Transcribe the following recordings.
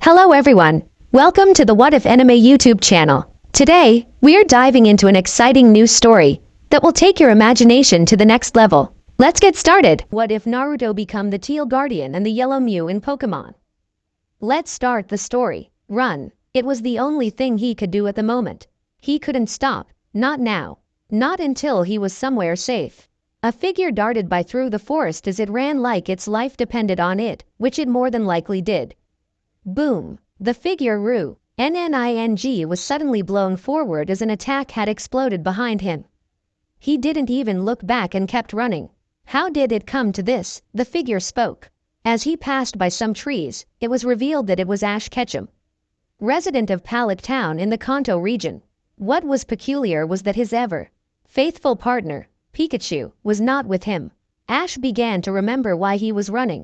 Hello everyone, welcome to the What If Anime YouTube channel. Today, we're diving into an exciting new story that will take your imagination to the next level. Let's get started! What if Naruto become the Teal Guardian and the Yellow Mew in Pokémon? Let's start the story. Run. It was the only thing he could do at the moment. He couldn't stop, not now. Not until he was somewhere safe. A figure darted by through the forest as it ran like its life depended on it, which it more than likely did. Boom! The figure Ning was suddenly blown forward as an attack had exploded behind him. He didn't even look back and kept running. How did it come to this? The figure spoke. As he passed by some trees, it was revealed that it was Ash Ketchum, resident of Pallet Town in the Kanto region. What was peculiar was that his ever-faithful partner, Pikachu, was not with him. Ash began to remember why he was running.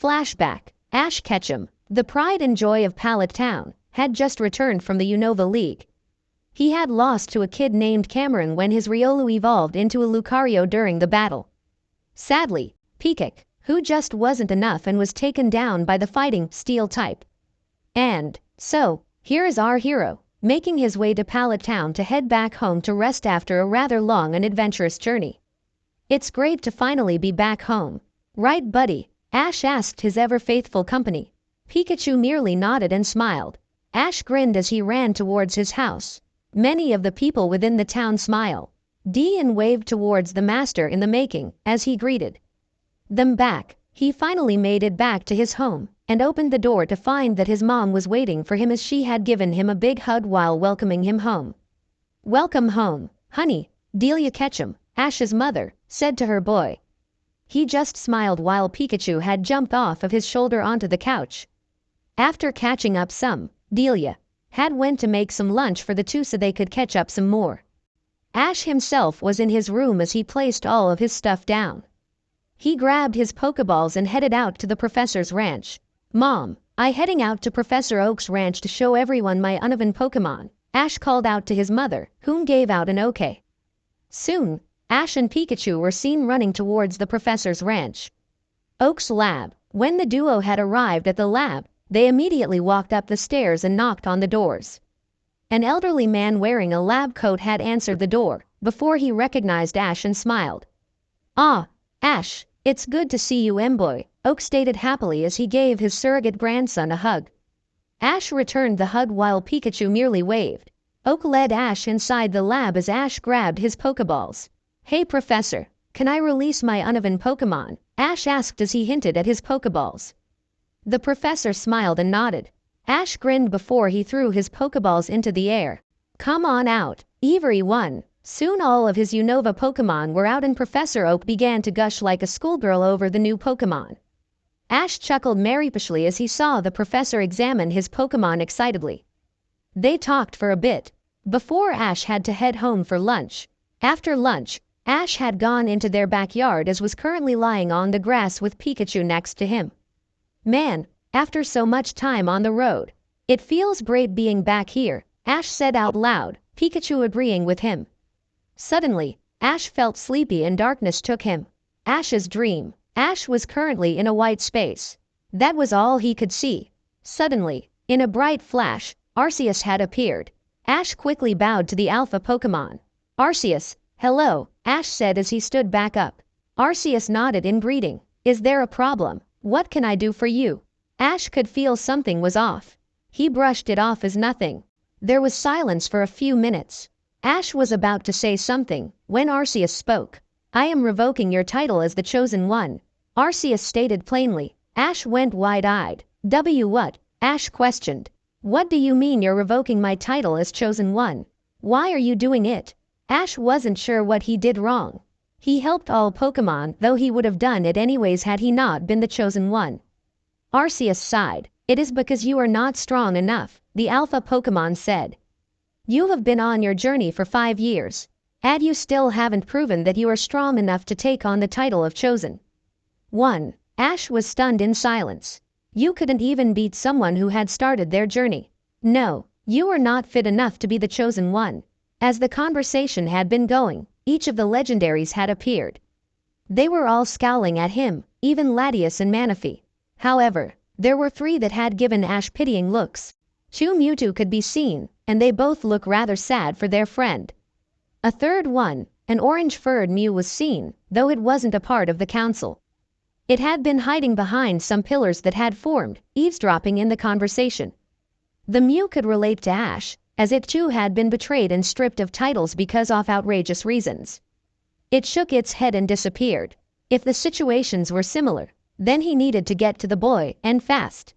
Flashback. Ash Ketchum, the pride and joy of Pallet Town, had just returned from the Unova League. He had lost to a kid named Cameron when his Riolu evolved into a Lucario during the battle. Sadly, Pikachu, who just wasn't enough and was taken down by the fighting steel type. And so, here is our hero, making his way to Pallet Town to head back home to rest after a rather long and adventurous journey. It's great to finally be back home. Right, buddy? Ash asked his ever-faithful company. Pikachu merely nodded and smiled. Ash grinned as he ran towards his house. Many of the people within the town smiled and waved towards the master in the making as he greeted them back. He finally made it back to his home and opened the door to find that his mom was waiting for him as she had given him a big hug while welcoming him home. "Welcome home, honey," Delia Ketchum, Ash's mother, said to her boy. He just smiled while Pikachu had jumped off of his shoulder onto the couch. After catching up some, Delia had went to make some lunch for the two so they could catch up some more. Ash himself was in his room as he placed all of his stuff down. He grabbed his Pokeballs and headed out to the professor's ranch. "Mom, I heading out to Professor Oak's ranch to show everyone my uneven Pokemon," Ash called out to his mother, whom gave out an okay. Soon, Ash and Pikachu were seen running towards the professor's ranch. Oak's lab. When the duo had arrived at the lab, they immediately walked up the stairs and knocked on the doors. An elderly man wearing a lab coat had answered the door, before he recognized Ash and smiled. "Ah, Ash, it's good to see you, boy," Oak stated happily as he gave his surrogate grandson a hug. Ash returned the hug while Pikachu merely waved. Oak led Ash inside the lab as Ash grabbed his Pokeballs. "Hey Professor, can I release my uneven Pokemon?" Ash asked as he hinted at his Pokeballs. The professor smiled and nodded. Ash grinned before he threw his Pokeballs into the air. "Come on out, everyone." Soon all of his Unova Pokemon were out and Professor Oak began to gush like a schoolgirl over the new Pokemon. Ash chuckled merrily as he saw the professor examine his Pokemon excitedly. They talked for a bit, before Ash had to head home for lunch. After lunch, Ash had gone into their backyard as was currently lying on the grass with Pikachu next to him. "Man, after so much time on the road, it feels great being back here," Ash said out loud, Pikachu agreeing with him. Suddenly, Ash felt sleepy and darkness took him. Ash's dream. Ash was currently in a white space. That was all he could see. Suddenly, in a bright flash, Arceus had appeared. Ash quickly bowed to the alpha Pokemon. "Arceus, hello," Ash said as he stood back up. Arceus nodded in greeting. "Is there a problem? What can I do for you?" Ash could feel something was off. He brushed it off as nothing. There was silence for a few minutes. Ash was about to say something when Arceus spoke. "I am revoking your title as the Chosen One," Arceus stated plainly. Ash went wide-eyed. What?" Ash questioned. "What do you mean you're revoking my title as Chosen One? Why are you doing it?" Ash wasn't sure what he did wrong. He helped all Pokemon, though he would have done it anyways had he not been the Chosen One. Arceus sighed. "It is because you are not strong enough," the alpha Pokemon said. "You have been on your journey for 5 years, and you still haven't proven that you are strong enough to take on the title of Chosen One." Ash was stunned in silence. "You couldn't even beat someone who had started their journey. No, you are not fit enough to be the Chosen One." As the conversation had been going, each of the legendaries had appeared. They were all scowling at him, even Latias and Manaphy. However, There were 3 that had given Ash pitying looks. 2 Mewtwo could be seen, and they both look rather sad for their friend. A third one, an orange-furred Mew, was seen, though it wasn't a part of the council. It had been hiding behind some pillars that had formed, eavesdropping in the conversation. The Mew could relate to Ash, as it too had been betrayed and stripped of titles because of outrageous reasons. It shook its head and disappeared. If the situations were similar, then he needed to get to the boy, and fast.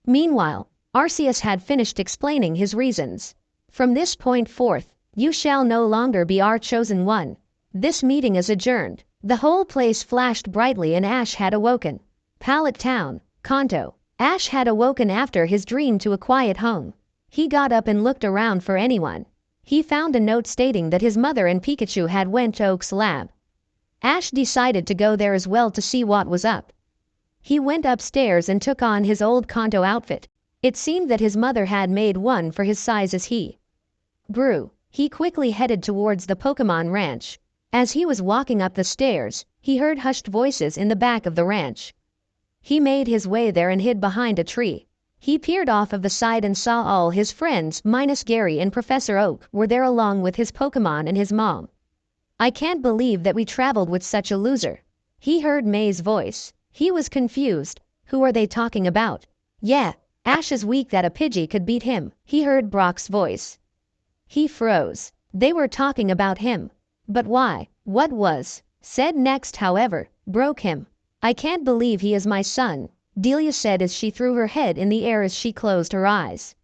Meanwhile, Arceus had finished explaining his reasons. From this point forth, you shall no longer be our chosen one. This meeting is adjourned. The whole place flashed brightly and Ash had awoken. Pallet Town, Kanto. Ash had awoken after his dream to a quiet home. He got up and looked around for anyone. He found a note stating that his mother and Pikachu had went to Oak's lab. Ash decided to go there as well to see what was up. He went upstairs and took on his old Kanto outfit. It seemed that his mother had made one for his size as he grew. He quickly headed towards the Pokémon ranch. As he was walking up the stairs, he heard hushed voices in the back of the ranch. He made his way there and hid behind a tree. He peered off of the side and saw all his friends, minus Gary and Professor Oak, were there along with his Pokémon and his mom. I can't believe that we traveled with such a loser. He heard May's voice. He was confused. Who are they talking about? Yeah, Ash is weak that a Pidgey could beat him. He heard Brock's voice. He froze. They were talking about him. But why? What was said next, however, broke him. I can't believe he is my son, Delia said as she threw her head in the air as she closed her eyes.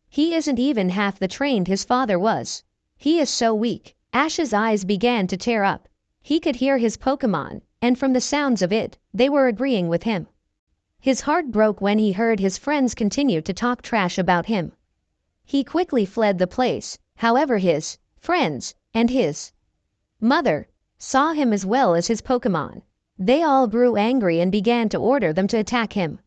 He isn't even half the trained his father was. He is so weak. Ash's eyes began to tear up. He could hear his Pokémon, and from the sounds of it, they were agreeing with him. His heart broke when he heard his friends continue to talk trash about him. He quickly fled the place. However, his friends and his mother saw him as well as his Pokémon. They all grew angry and began to order them to attack him.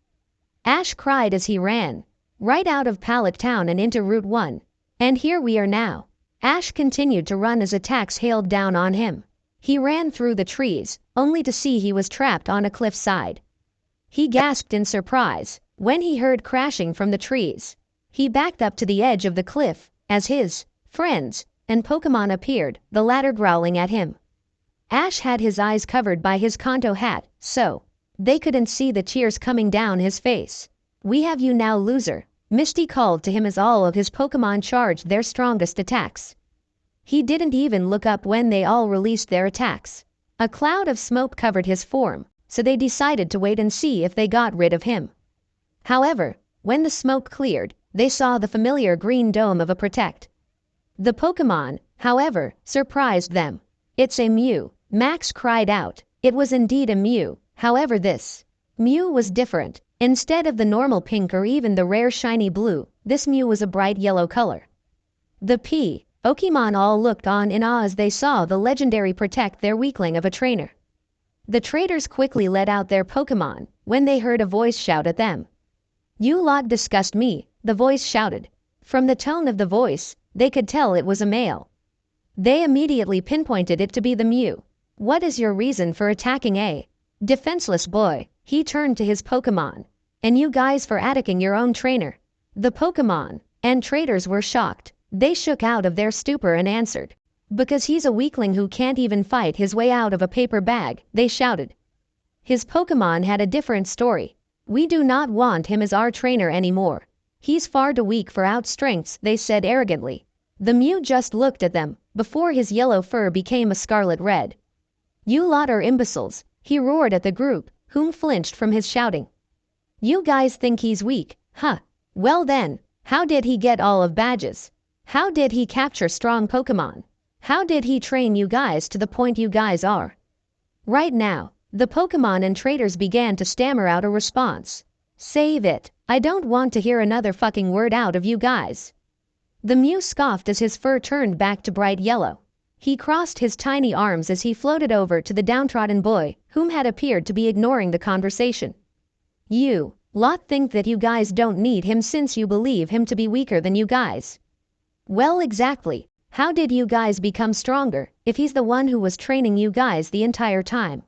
Ash cried as he ran right out of Pallet Town and into Route 1. And here we are now. Ash continued to run as attacks hailed down on him. He ran through the trees, only to see he was trapped on a cliffside. He gasped in surprise when he heard crashing from the trees. He backed up to the edge of the cliff as his friends and Pokémon appeared, the latter growling at him. Ash had his eyes covered by his Kanto hat, so they couldn't see the tears coming down his face. We have you now, loser, Misty called to him as all of his Pokémon charged their strongest attacks. He didn't even look up when they all released their attacks. A cloud of smoke covered his form, so they decided to wait and see if they got rid of him. However, when the smoke cleared, they saw the familiar green dome of a Protect. The Pokémon, however, surprised them. It's a Mew, Max cried out. It was indeed a Mew, however this Mew was different. Instead of the normal pink or even the rare shiny blue, this Mew was a bright yellow color. The Pokémon all looked on in awe as they saw the legendary Protect, their weakling of a trainer. The traders quickly let out their Pokémon when they heard a voice shout at them. You lot disgust me, the voice shouted. From the tone of the voice, they could tell it was a male. They immediately pinpointed it to be the Mew. What is your reason for attacking a defenseless boy? He turned to his Pokémon. And you guys for attacking your own trainer. The Pokémon and traders were shocked. They shook out of their stupor and answered. Because he's a weakling who can't even fight his way out of a paper bag, they shouted. His Pokémon had a different story. We do not want him as our trainer anymore. He's far too weak for our strengths, they said arrogantly. The Mew just looked at them, before his yellow fur became a scarlet red. You lot are imbeciles, he roared at the group, whom flinched from his shouting. You guys think he's weak, huh? Well then, how did he get all of badges? How did he capture strong Pokémon? How did he train you guys to the point you guys are? Right now, the Pokémon and traders began to stammer out a response. Save it, I don't want to hear another fucking word out of you guys. The Mew scoffed as his fur turned back to bright yellow. He crossed his tiny arms as he floated over to the downtrodden boy, whom had appeared to be ignoring the conversation. You lot think that you guys don't need him since you believe him to be weaker than you guys. Well, exactly. How did you guys become stronger if he's the one who was training you guys the entire time?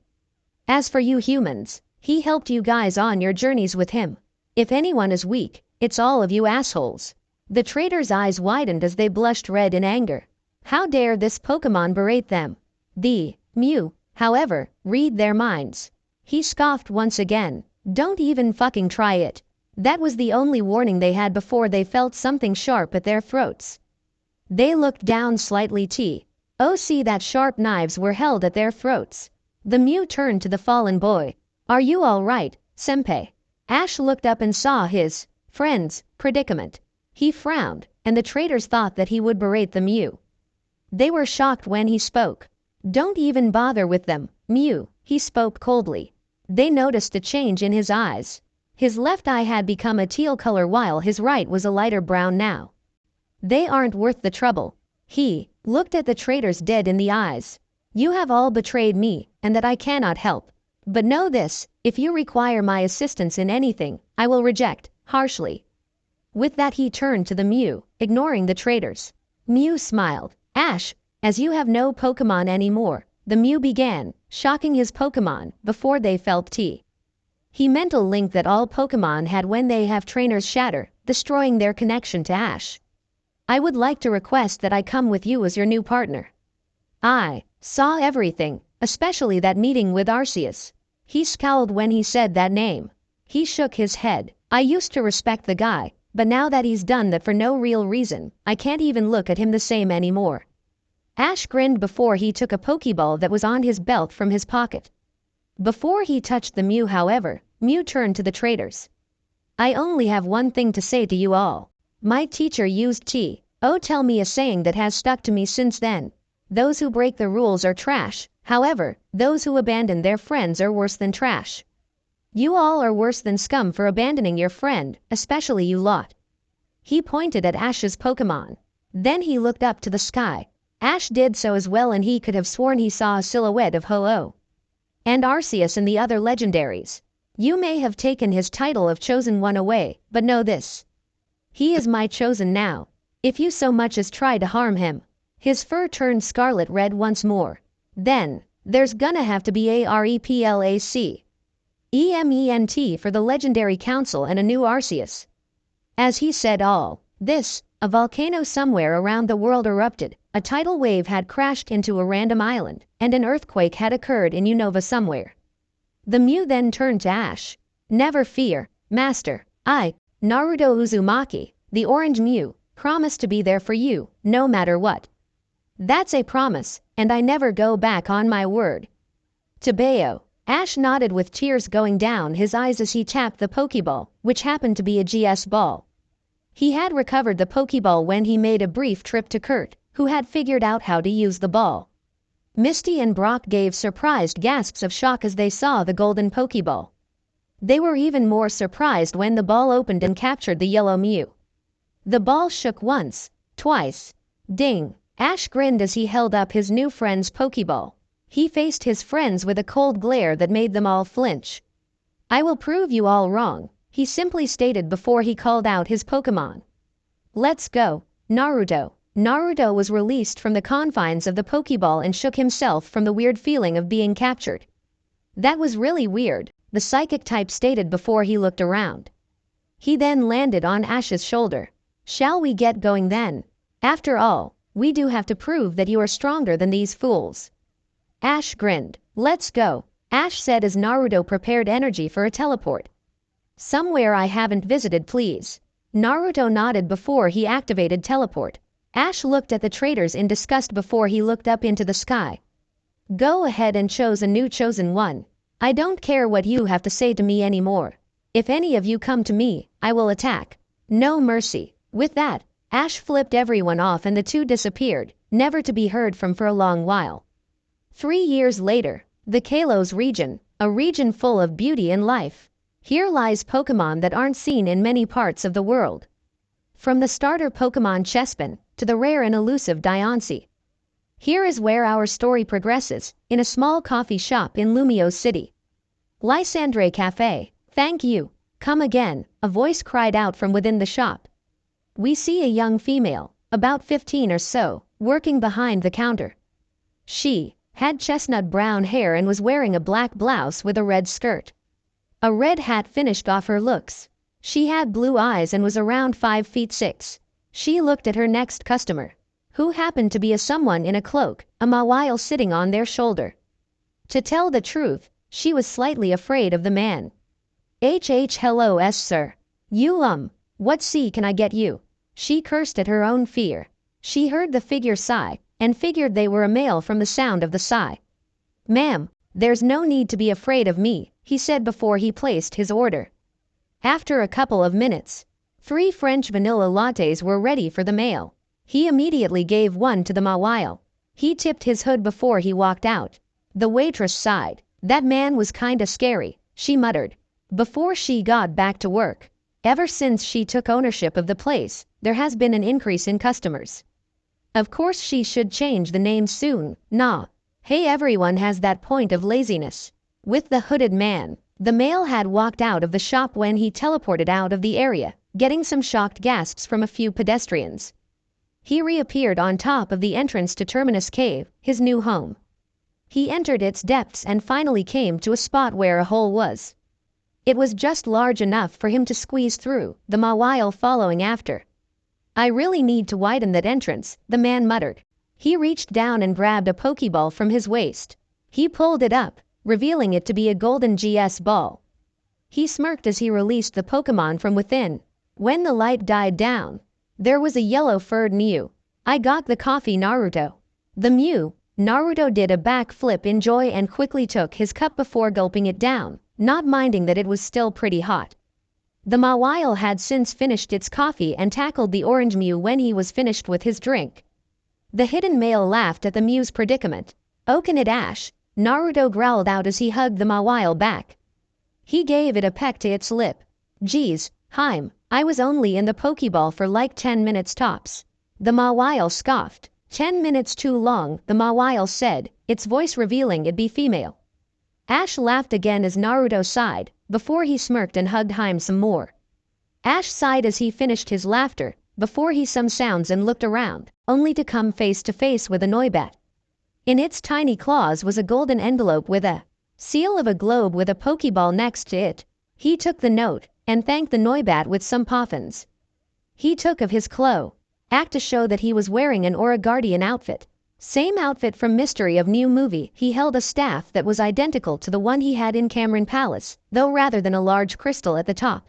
As for you humans, he helped you guys on your journeys with him. If anyone is weak, it's all of you assholes. The traitor's eyes widened as they blushed red in anger. How dare this Pokémon berate them? The Mew, however, read their minds. He scoffed once again. Don't even fucking try it. That was the only warning they had before they felt something sharp at their throats. They looked down slightly. See that sharp knives were held at their throats. The Mew turned to the fallen boy. Are you all right, senpai? Ash looked up and saw his friend's predicament. He frowned, and the traitors thought that he would berate the Mew. They were shocked when he spoke. Don't even bother with them, Mew, he spoke coldly. They noticed a change in his eyes. His left eye had become a teal color while his right was a lighter brown now. They aren't worth the trouble. He looked at the traitors dead in the eyes. You have all betrayed me, and that I cannot help. But know this, if you require my assistance in anything, I will reject, harshly. With that he turned to the Mew, ignoring the traitors. Mew smiled. Ash, as you have no Pokémon anymore, the Mew began, shocking his Pokémon before they felt He mental linked that all Pokémon had when they have trainers shatter, destroying their connection to Ash. I would like to request that I come with you as your new partner. I saw everything, especially that meeting with Arceus. He scowled when he said that name. He shook his head. I used to respect the guy, but now that he's done that for no real reason, I can't even look at him the same anymore. Ash grinned before he took a Pokeball that was on his belt from his pocket. Before he touched the Mew, however, Mew turned to the traitors. I only have one thing to say to you all. My teacher used tell me a saying that has stuck to me since then. Those who break the rules are trash, however, those who abandon their friends are worse than trash. You all are worse than scum for abandoning your friend, especially you lot. He pointed at Ash's Pokémon. Then he looked up to the sky. Ash did so as well, and he could have sworn he saw a silhouette of Ho-Oh and Arceus and the other legendaries. You may have taken his title of Chosen One away, but know this. He is my chosen now. If you so much as try to harm him. His fur turned scarlet red once more. Then, there's gonna have to be a REPLAC EMENT for the Legendary Council and a new Arceus. As he said all this, a volcano somewhere around the world erupted, a tidal wave had crashed into a random island, and an earthquake had occurred in Unova somewhere. The Mew then turned to Ash. Never fear, Master. I, Naruto Uzumaki, the Orange Mew, promise to be there for you, no matter what. That's a promise, and I never go back on my word. To Bayo, Ash nodded with tears going down his eyes as he tapped the Pokeball, which happened to be a GS ball. He had recovered the Pokeball when he made a brief trip to Kurt, who had figured out how to use the ball. Misty and Brock gave surprised gasps of shock as they saw the golden Pokeball. They were even more surprised when the ball opened and captured the yellow Mew. The ball shook once, twice. Ding! Ash grinned as he held up his new friend's Pokeball. He faced his friends with a cold glare that made them all flinch. I will prove you all wrong, he simply stated before he called out his Pokémon. Let's go, Naruto. Naruto was released from the confines of the Pokeball and shook himself from the weird feeling of being captured. That was really weird, the psychic type stated before he looked around. He then landed on Ash's shoulder. Shall we get going then? After all, we do have to prove that you are stronger than these fools. Ash grinned. Let's go, Ash said as Naruto prepared energy for a teleport. Somewhere I haven't visited, please. Naruto nodded before he activated teleport. Ash looked at the traitors in disgust before he looked up into the sky. Go ahead and choose a new chosen one. I don't care what you have to say to me anymore. If any of you come to me, I will attack. No mercy. With that, Ash flipped everyone off and the two disappeared, never to be heard from for a long while. 3 years later, the Kalos region, a region full of beauty and life. Here lies Pokémon that aren't seen in many parts of the world. From the starter Pokémon Chespin, to the rare and elusive Diancie. Here is where our story progresses, in a small coffee shop in Lumio City. Lysandre Cafe, thank you. Come again, a voice cried out from within the shop. We see a young female, about 15 or so, working behind the counter. She had chestnut brown hair and was wearing a black blouse with a red skirt. A red hat finished off her looks. She had blue eyes and was around 5 feet 6. She looked at her next customer, who happened to be someone in a cloak, a mawile sitting on their shoulder. To tell the truth, she was slightly afraid of the man. Hello sir. What can I get you? She cursed at her own fear. She heard the figure sigh, and figured they were a male from the sound of the sigh. Ma'am, there's no need to be afraid of me, he said before he placed his order. After a couple of minutes, 3 French vanilla lattes were ready for the male. He immediately gave one to the mawile. He tipped his hood before he walked out. The waitress sighed. That man was kinda scary, she muttered, before she got back to work. Ever since she took ownership of the place, there has been an increase in customers. Of course she should change the name soon, nah. Hey, everyone has that point of laziness. With the hooded man, the male had walked out of the shop when he teleported out of the area, getting some shocked gasps from a few pedestrians. He reappeared on top of the entrance to Terminus Cave, his new home. He entered its depths and finally came to a spot where a hole was. It was just large enough for him to squeeze through, the mawile following after. I really need to widen that entrance, the man muttered. He reached down and grabbed a Pokeball from his waist. He pulled it up, revealing it to be a golden GS ball. He smirked as he released the Pokemon from within. When the light died down, there was a yellow-furred Mew. I got the coffee, Naruto. The Mew. Naruto did a backflip in joy and quickly took his cup before gulping it down, not minding that it was still pretty hot. The mawile had since finished its coffee and tackled the orange Mew when he was finished with his drink. The hidden male laughed at the Mew's predicament. "Open it, Ash," Naruto growled out as he hugged the mawile back. He gave it a peck to its lip. "Geez, Haim, I was only in the Pokeball for like 10 minutes tops." The mawile scoffed. 10 minutes too long, the mawile said, its voice revealing it be female. Ash laughed again as Naruto sighed, before he smirked and hugged Haim some more. Ash sighed as he finished his laughter, before he some sounds and looked around, only to come face to face with a Noibat. In its tiny claws was a golden envelope with a seal of a globe with a Pokeball next to it. He took the note, and thanked the Noibat with some poffins. He took of his clo act to show that he was wearing an Aura Guardian outfit. Same outfit from Mystery of New Movie. He held a staff that was identical to the one he had in Cameron Palace, though rather than a large crystal at the top.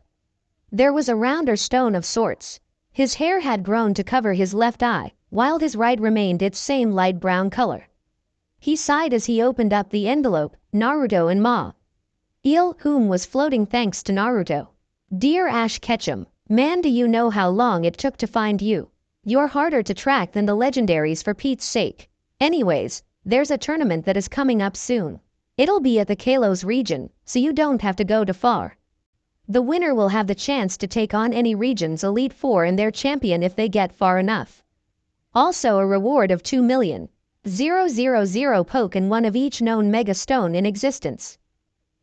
There was a rounder stone of sorts. His hair had grown to cover his left eye, while his right remained its same light brown color. He sighed as he opened up the envelope. Naruto and Ma Il whom was floating thanks to Naruto. Dear Ash Ketchum, man, do you know how long it took to find you? You're harder to track than the legendaries, for Pete's sake. Anyways, there's a tournament that is coming up soon. It'll be at the Kalos region, so you don't have to go too far. The winner will have the chance to take on any region's Elite Four and their champion if they get far enough. Also a reward of 2,000,000 poke and one of each known Mega Stone in existence.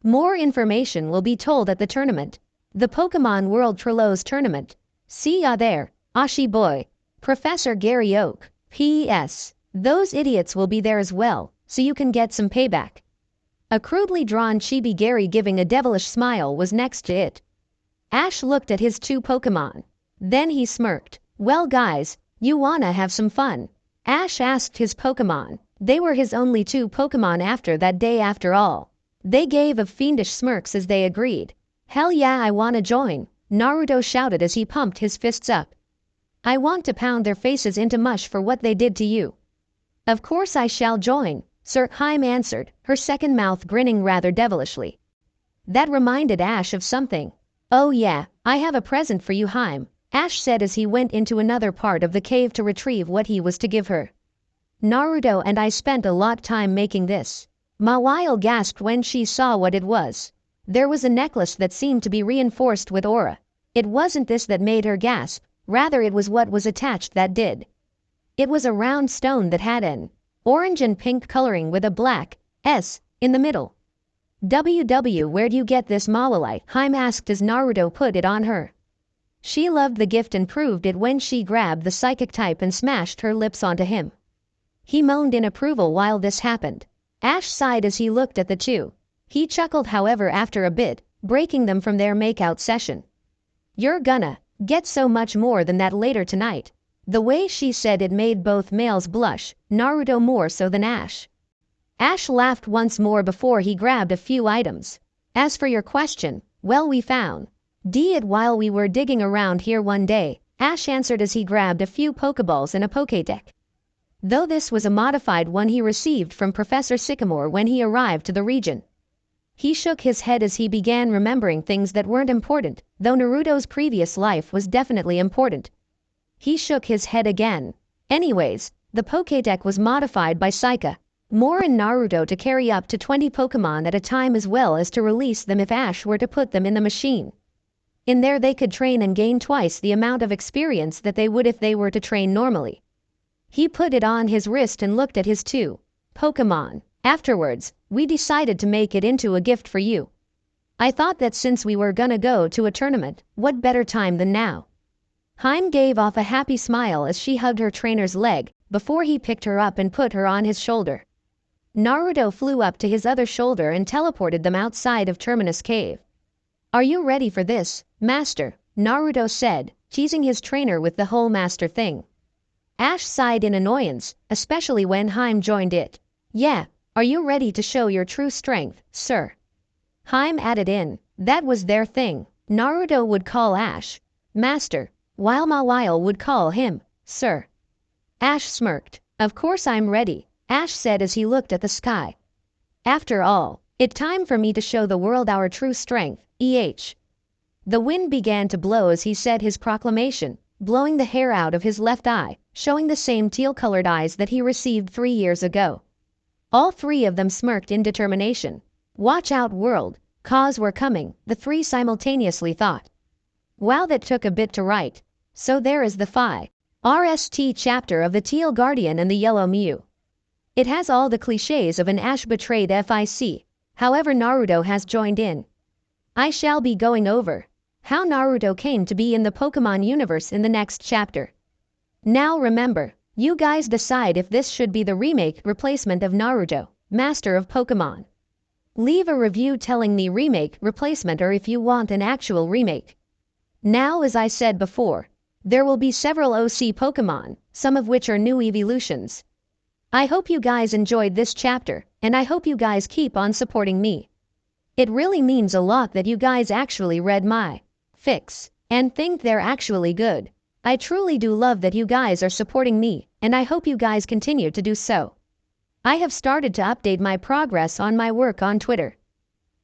More information will be told at the tournament. The Pokemon World Trilos Tournament. See ya there, Ashi boy. Professor Gary Oak. P.S. Those idiots will be there as well, so you can get some payback. A crudely drawn chibi Gary giving a devilish smile was next to it. Ash looked at his 2 Pokemon. Then he smirked. Well guys, you wanna have some fun? Ash asked his Pokemon. They were his only 2 Pokemon after that day after all. They gave of fiendish smirks as they agreed. Hell yeah, I wanna join, Naruto shouted as he pumped his fists up. I want to pound their faces into mush for what they did to you. Of course I shall join, Sir Haim answered, her second mouth grinning rather devilishly. That reminded Ash of something. Oh yeah, I have a present for you, Haim, Ash said as he went into another part of the cave to retrieve what he was to give her. Naruto and I spent a lot time making this. Mawile gasped when she saw what it was. There was a necklace that seemed to be reinforced with aura. It wasn't this that made her gasp, rather it was what was attached that did. It was a round stone that had an orange and pink coloring with a black S in the middle. Where'd you get this Mawilite? Haim asked as Naruto put it on her. She loved the gift and proved it when she grabbed the psychic type and smashed her lips onto him. He moaned in approval while this happened. Ash sighed as he looked at the 2. He chuckled however after a bit, breaking them from their makeout session. You're gonna get so much more than that later tonight. The way she said it made both males blush, Naruto more so than Ash. Ash laughed once more before he grabbed a few items. As for your question, well, we found it while we were digging around here one day, Ash answered as he grabbed a few Pokeballs in a Pokédeck. Though this was a modified one he received from Professor Sycamore when he arrived to the region. He shook his head as he began remembering things that weren't important, though Naruto's previous life was definitely important. He shook his head again. Anyways, the Pokédeck was modified by Saika, more in Naruto to carry up to 20 Pokemon at a time as well as to release them if Ash were to put them in the machine. In there they could train and gain twice the amount of experience that they would if they were to train normally. He put it on his wrist and looked at his two Pokemon. Afterwards, we decided to make it into a gift for you. I thought that since we were gonna go to a tournament, what better time than now? Haim gave off a happy smile as she hugged her trainer's leg, before he picked her up and put her on his shoulder. Naruto flew up to his other shoulder and teleported them outside of Terminus Cave. Are you ready for this, Master? Naruto said, teasing his trainer with the whole master thing. Ash sighed in annoyance, especially when Haim joined it. Yeah, are you ready to show your true strength, sir? Haim added in, that was their thing. Naruto would call Ash Master, while Mawile would call him Sir. Ash smirked. Of course I'm ready, Ash said as he looked at the sky. After all, it's time for me to show the world our true strength, The wind began to blow as he said his proclamation, blowing the hair out of his left eye, showing the same teal-colored eyes that he received 3 years ago. All three of them smirked in determination. Watch out, world, cause we're coming, the three simultaneously thought. Wow, that took a bit to write. So there is the RST chapter of the Teal Guardian and the Yellow Mew. It has all the cliches of an Ash betrayed FIC, however Naruto has joined in. I shall be going over how Naruto came to be in the Pokemon universe in the next chapter. Now remember, you guys decide if this should be the remake replacement of Naruto, Master of Pokemon. Leave a review telling me remake replacement or if you want an actual remake. Now, as I said before, there will be several OC Pokemon, some of which are new evolutions. I hope you guys enjoyed this chapter, and I hope you guys keep on supporting me. It really means a lot that you guys actually read my fics and think they're actually good. I truly do love that you guys are supporting me, and I hope you guys continue to do so. I have started to update my progress on my work on Twitter.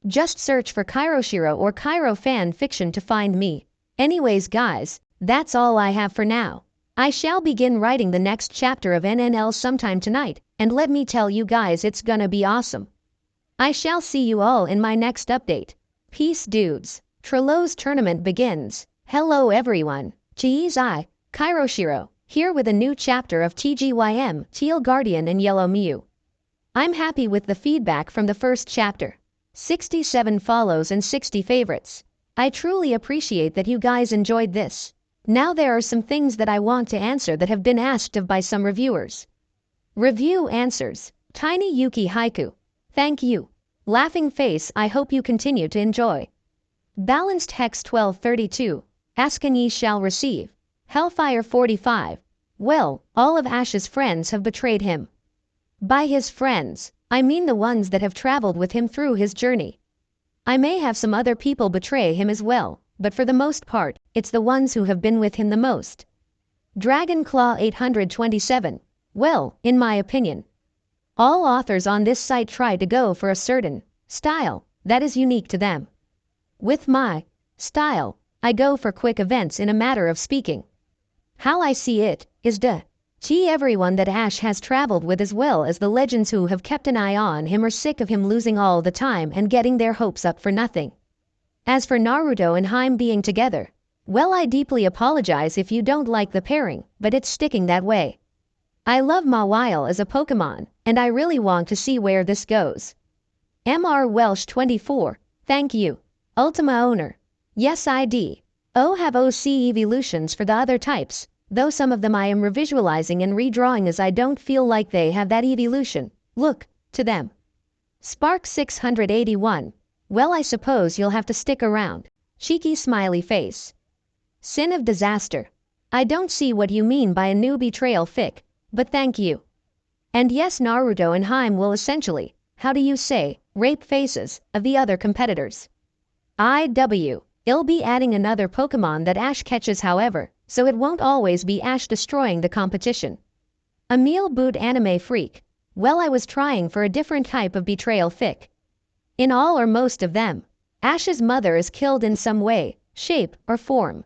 Just search for Kairoshiro or Kairo Fan Fiction to find me. Anyways guys, that's all I have for now. I shall begin writing the next chapter of NNL sometime tonight, and let me tell you guys it's gonna be awesome. I shall see you all in my next update. Peace dudes. Trello's tournament begins. Hello everyone. Geez, Kairoshiro, here with a new chapter of TGYM, Teal Guardian and Yellow Mew. I'm happy with the feedback from the first chapter. 67 follows and 60 favorites. I truly appreciate that you guys enjoyed this. Now there are some things that I want to answer that have been asked of by some reviewers. Review answers. Tiny Yuki Haiku. Thank you. Laughing face, I hope you continue to enjoy. Balanced Hex 1232. Askanyi shall receive. Hellfire 45. Well, all of Ash's friends have betrayed him. By his friends, I mean the ones that have traveled with him through his journey. I may have some other people betray him as well, but for the most part, it's the ones who have been with him the most. Dragon Claw 827. Well, in my opinion, all authors on this site try to go for a certain style that is unique to them. With my style, I go for quick events in a matter of speaking. How I see it is everyone that Ash has traveled with as well as the legends who have kept an eye on him are sick of him losing all the time and getting their hopes up for nothing. As for Naruto and Haim being together, well, I deeply apologize if you don't like the pairing, but it's sticking that way. I love Mawile as a Pokemon, and I really want to see where this goes. Mr. Welsh 24, thank you. Ultima Owner. Yes I have OC evolutions for the other types, though some of them I am revisualizing and redrawing as I don't feel like they have that evolution. Look to them. Spark 681. Well, I suppose you'll have to stick around. Cheeky smiley face. Sin of disaster. I don't see what you mean by a new betrayal fic, but thank you. And yes, Naruto and Haim will essentially, how do you say, rape faces of the other competitors. I'll be adding another Pokemon that Ash catches however, so it won't always be Ash destroying the competition. Emil Boot anime freak. Well, I was trying for a different type of betrayal fic. In all or most of them, Ash's mother is killed in some way, shape, or form.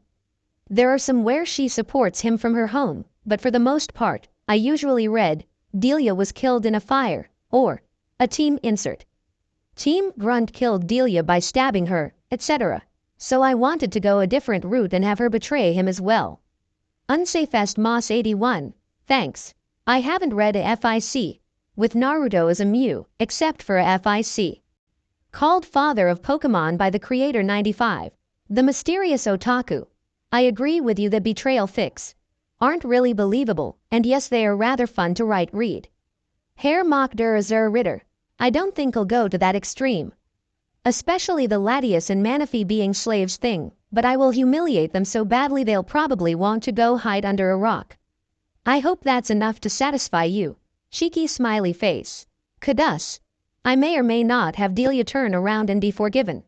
There are some where she supports him from her home, but for the most part, I usually read, Delia was killed in a fire, or, a team insert. Team Grunt killed Delia by stabbing her, etc. So I wanted to go a different route and have her betray him as well. Unsafest Moss 81, thanks. I haven't read a FIC, with Naruto as a Mew, except for a FIC. Called Father of Pokemon by the creator 95, the mysterious otaku. I agree with you that betrayal fics aren't really believable, and yes, they are rather fun to read. Herr Mock der Azur Ritter. I don't think I'll go to that extreme. Especially the Latias and Manaphy being slaves thing, but I will humiliate them so badly they'll probably want to go hide under a rock. I hope that's enough to satisfy you. Cheeky smiley face. Cadus. I may or may not have Delia turn around and be forgiven.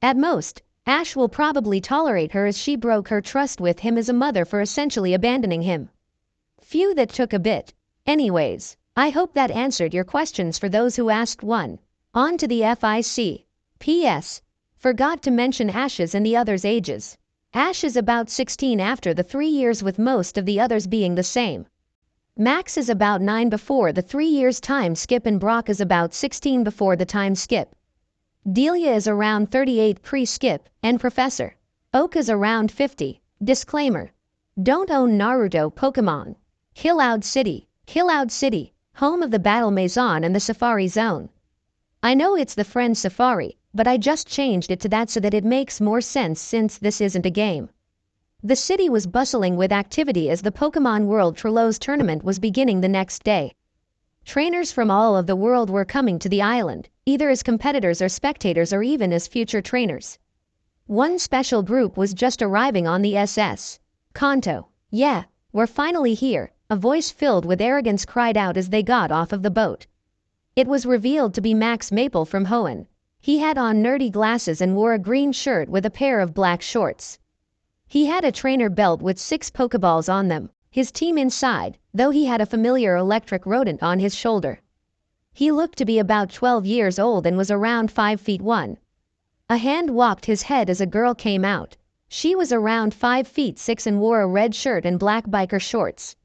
At most, Ash will probably tolerate her as she broke her trust with him as a mother for essentially abandoning him. Phew, that took a bit. Anyways, I hope that answered your questions for those who asked one. On to the FIC. P.S. Forgot to mention Ash's and the others' ages. Ash is about 16 after the 3 years with most of the others being the same. Max is about 9 before the 3 years time skip and Brock is about 16 before the time skip. Delia is around 38 pre-skip, and Professor Oak is around 50. Disclaimer. Don't own Naruto Pokemon. Cloud City, home of the Battle Maison and the Safari Zone. I know it's the Friend Safari, but I just changed it to that so that it makes more sense since this isn't a game. The city was bustling with activity as the Pokemon World Trilos tournament was beginning the next day. Trainers from all of the world were coming to the island, either as competitors or spectators or even as future trainers. One special group was just arriving on the SS. Kanto. Yeah, we're finally here, a voice filled with arrogance cried out as they got off of the boat. It was revealed to be Max Maple from Hoenn. He had on nerdy glasses and wore a green shirt with a pair of black shorts. He had a trainer belt with 6 Pokeballs on them, his team inside, though he had a familiar electric rodent on his shoulder. He looked to be about 12 years old and was around 5 feet 1. A hand walked his head as a girl came out. She was around 5 feet 6 and wore a red shirt and black biker shorts.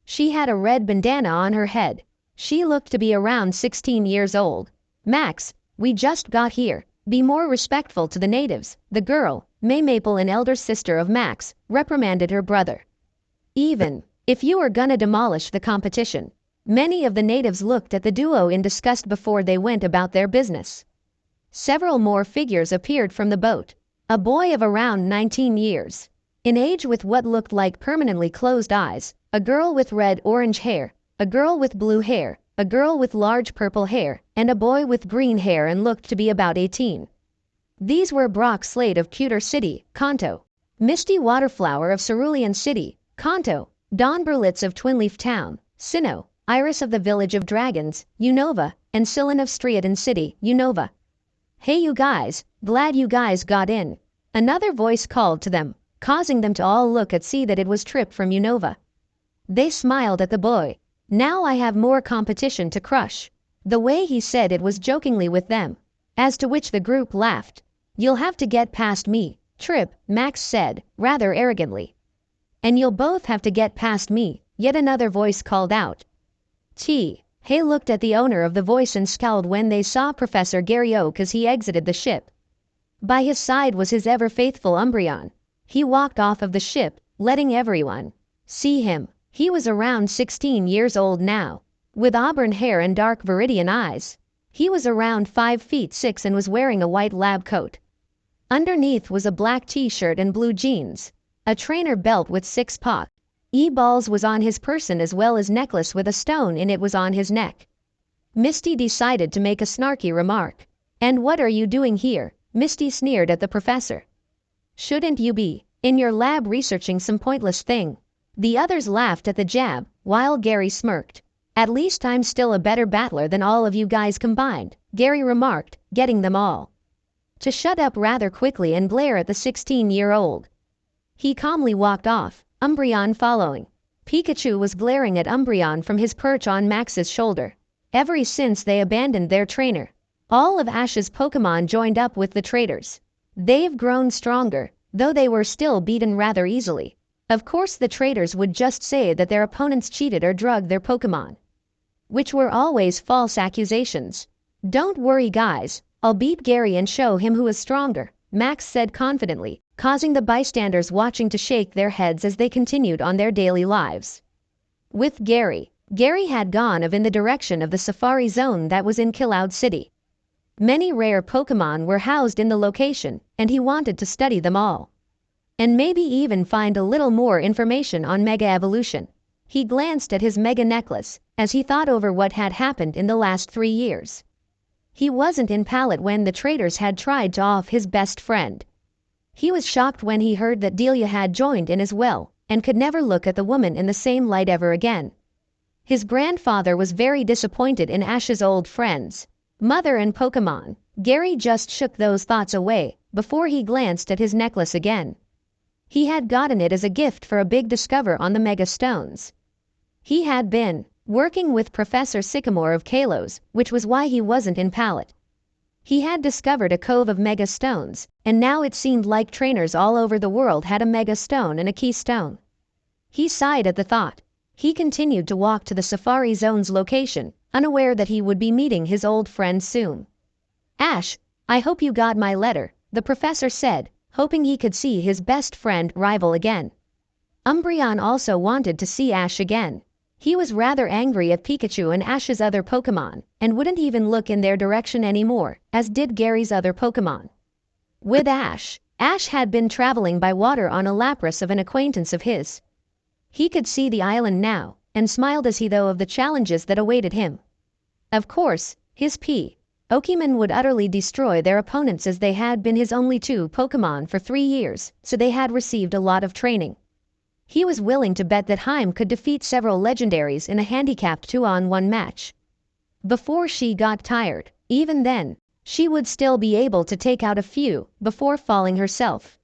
She had a red bandana on her head. She looked to be around 16 years old. Max, we just got here. Be more respectful to the natives, the girl, May Maple, an elder sister of Max, reprimanded her brother. Even if you are gonna demolish the competition. Many of the natives looked at the duo in disgust before they went about their business. Several more figures appeared from the boat. A boy of around 19 years, in age with what looked like permanently closed eyes, a girl with red-orange hair, a girl with blue hair, a girl with large purple hair, and a boy with green hair and looked to be about 18. These were Brock Slade of Cuter City, Kanto, Misty Waterflower of Cerulean City, Kanto, Dawn Berlitz of Twinleaf Town, Sinnoh, Iris of the Village of Dragons, Unova, and Scyllin of Striaton City, Unova. Hey you guys, glad you guys got in. Another voice called to them, causing them to all look and see that it was Trip from Unova. They smiled at the boy. Now I have more competition to crush. The way he said it was jokingly with them, as to which the group laughed. You'll have to get past me, Trip, Max said, rather arrogantly. And you'll both have to get past me, yet another voice called out. Hay looked at the owner of the voice and scowled when they saw Professor Gary Oak as he exited the ship. By his side was his ever-faithful Umbreon. He walked off of the ship, letting everyone see him. He was around 16 years old now, with auburn hair and dark viridian eyes. He was around 5 feet 6 and was wearing a white lab coat. Underneath was a black t-shirt and blue jeans. A trainer belt with 6 balls was on his person as well as necklace with a stone in it was on his neck. Misty decided to make a snarky remark. And what are you doing here? Misty sneered at the professor. Shouldn't you be In your lab researching some pointless thing. The others laughed at the jab, while Gary smirked. At least I'm still a better battler than all of you guys combined, Gary remarked, getting them all to shut up rather quickly and glare at the 16-year-old. He calmly walked off, Umbreon following. Pikachu was glaring at Umbreon from his perch on Max's shoulder. Ever since they abandoned their trainer, all of Ash's Pokémon joined up with the traitors. They've grown stronger, though they were still beaten rather easily. Of course the traitors would just say that their opponents cheated or drugged their Pokémon, which were always false accusations. Don't worry guys, I'll beat Gary and show him who is stronger, Max said confidently, causing the bystanders watching to shake their heads as they continued on their daily lives. With Gary had gone in the direction of the Safari Zone that was in Cloud City. Many rare Pokémon were housed in the location, and he wanted to study them all. And maybe even find a little more information on Mega Evolution. He glanced at his Mega Necklace, as he thought over what had happened in the last 3 years. He wasn't in Pallet when the traitors had tried to off his best friend. He was shocked when he heard that Delia had joined in as well, and could never look at the woman in the same light ever again. His grandfather was very disappointed in Ash's old friends, mother and Pokémon. Gary just shook those thoughts away, before he glanced at his necklace again. He had gotten it as a gift for a big discover on the Mega Stones. He had been working with Professor Sycamore of Kalos, which was why he wasn't in Pallet. He had discovered a cove of Mega Stones, and now it seemed like trainers all over the world had a Mega Stone and a Keystone. He sighed at the thought. He continued to walk to the Safari Zone's location, unaware that he would be meeting his old friend soon. Ash, I hope you got my letter, the professor said, hoping he could see his best friend rival again. Umbreon also wanted to see Ash again. He was rather angry at Pikachu and Ash's other Pokémon, and wouldn't even look in their direction anymore, as did Gary's other Pokémon. With Ash had been traveling by water on a Lapras of an acquaintance of his. He could see the island now, and smiled as he thought of the challenges that awaited him. Of course, his Pokémon would utterly destroy their opponents as they had been his only 2 Pokémon for 3 years, so they had received a lot of training. He was willing to bet that Haim could defeat several legendaries in a handicapped 2-on-1 match. Before she got tired, even then, she would still be able to take out a few before falling herself.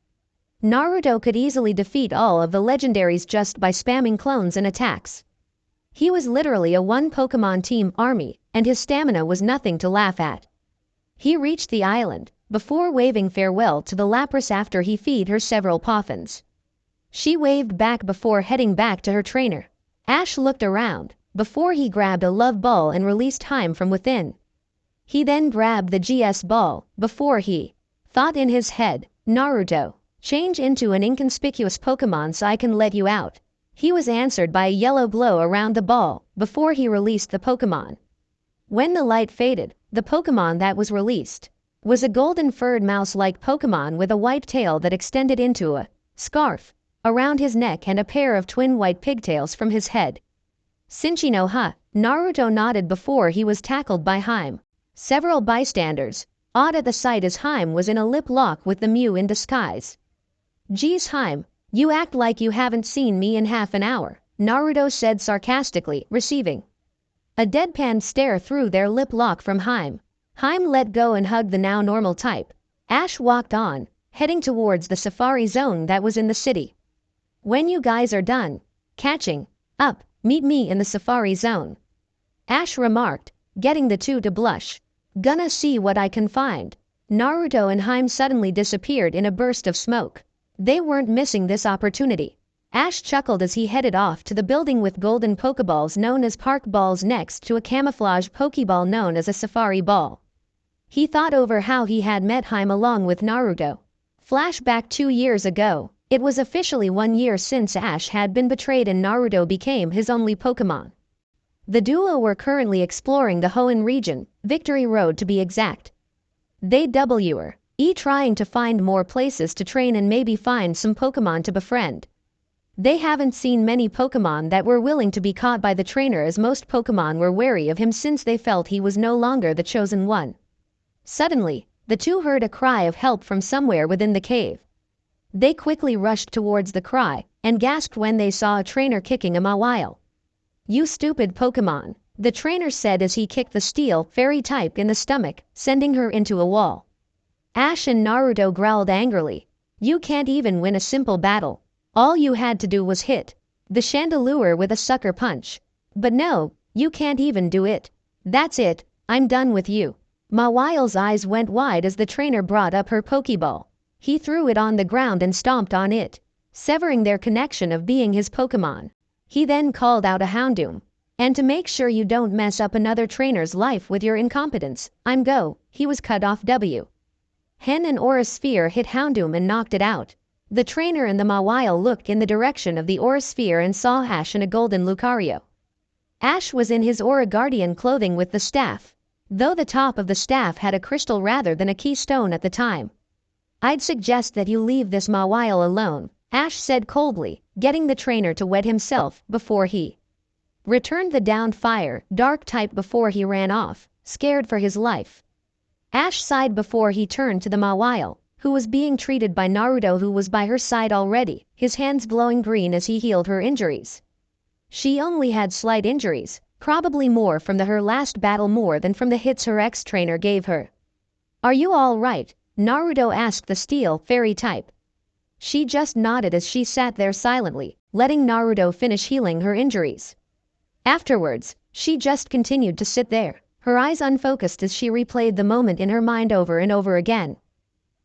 Naruto could easily defeat all of the legendaries just by spamming clones and attacks. He was literally a 1 Pokémon team army, and his stamina was nothing to laugh at. He reached the island, before waving farewell to the Lapras after he fed her several poffins. She waved back before heading back to her trainer. Ash looked around, before he grabbed a love ball and released Haim from within. He then grabbed the GS ball, before he thought in his head, Naruto, change into an inconspicuous Pokémon so I can let you out. He was answered by a yellow glow around the ball, before he released the Pokémon. When the light faded, the Pokémon that was released was a golden-furred mouse-like Pokémon with a white tail that extended into a scarf around his neck and a pair of twin white pigtails from his head. Sinchi ha, Naruto nodded before he was tackled by Haim. Several bystanders, awed at the sight as Haim was in a lip lock with the Mew in disguise. Geez Haim, you act like you haven't seen me in half an hour, Naruto said sarcastically, receiving a deadpan stare through their lip lock from Haim. Haim let go and hugged the now normal type. Ash walked on, heading towards the Safari Zone that was in the city. When you guys are done catching up, meet me in the Safari Zone, Ash remarked, getting the 2 to blush. Gonna see what I can find. Naruto and Haim suddenly disappeared in a burst of smoke. They weren't missing this opportunity. Ash chuckled as he headed off to the building with golden Pokeballs known as Park Balls next to a camouflage Pokeball known as a Safari Ball. He thought over how he had met Haim along with Naruto. Flashback 2 years ago. It was officially 1 year since Ash had been betrayed and Naruto became his only Pokémon. The duo were currently exploring the Hoenn region, Victory Road to be exact. They were trying to find more places to train and maybe find some Pokémon to befriend. They haven't seen many Pokémon that were willing to be caught by the trainer as most Pokémon were wary of him since they felt he was no longer the chosen one. Suddenly, the 2 heard a cry of help from somewhere within the cave. They quickly rushed towards the cry and gasped when they saw a trainer kicking a Mawile. "You stupid Pokémon," the trainer said as he kicked the steel fairy type in the stomach, sending her into a wall. Ash and Naruto growled angrily. "You can't even win a simple battle. All you had to do was hit the chandelier with a sucker punch. But no, you can't even do it. That's it, I'm done with you." Mawile's eyes went wide as the trainer brought up her Pokeball. He threw it on the ground and stomped on it, severing their connection of being his Pokemon. He then called out a Houndoom. "And to make sure you don't mess up another trainer's life with your incompetence, I'm go." He was cut off. Hen and Aura Sphere hit Houndoom and knocked it out. The trainer and the Mawile looked in the direction of the Aura Sphere and saw Ash and a golden Lucario. Ash was in his Aura Guardian clothing with the staff, though the top of the staff had a crystal rather than a keystone at the time. "I'd suggest that you leave this Mawile alone," Ash said coldly, getting the trainer to wet himself before he returned the downed fire dark type before he ran off, scared for his life. Ash sighed before he turned to the Mawile, who was being treated by Naruto, who was by her side already, his hands glowing green as he healed her injuries. She only had slight injuries, probably more from her last battle more than from the hits her ex-trainer gave her. "Are you all right?" Naruto asked the steel fairy type. She just nodded as she sat there silently, letting Naruto finish healing her injuries. Afterwards, she just continued to sit there, her eyes unfocused as she replayed the moment in her mind over and over again.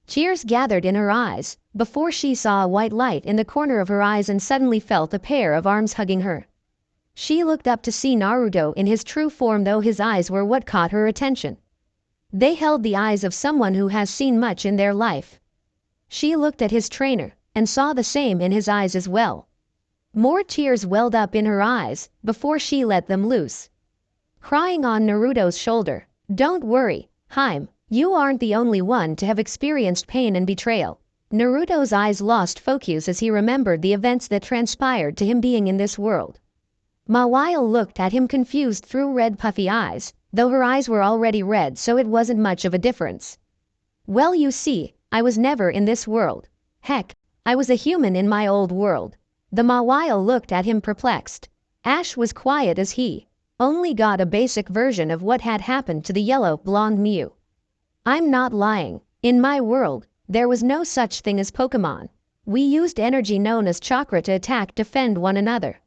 Tears gathered in her eyes before she saw a white light in the corner of her eyes and suddenly felt a pair of arms hugging her. She looked up to see Naruto in his true form, though his eyes were what caught her attention. They held the eyes of someone who has seen much in their life. She looked at his trainer and saw the same in his eyes as well. More tears welled up in her eyes before she let them loose, crying on Naruto's shoulder. "Don't worry, Haim, you aren't the only one to have experienced pain and betrayal." Naruto's eyes lost focus as he remembered the events that transpired to him being in this world. Mawile looked at him confused through red puffy eyes, though her eyes were already red, so it wasn't much of a difference. "Well, you see, I was never in this world. Heck, I was a human in my old world." The Mawile looked at him perplexed. Ash was quiet as he only got a basic version of what had happened to the yellow blonde Mew. "I'm not lying. In my world, there was no such thing as Pokemon. We used energy known as chakra to attack, defend one another.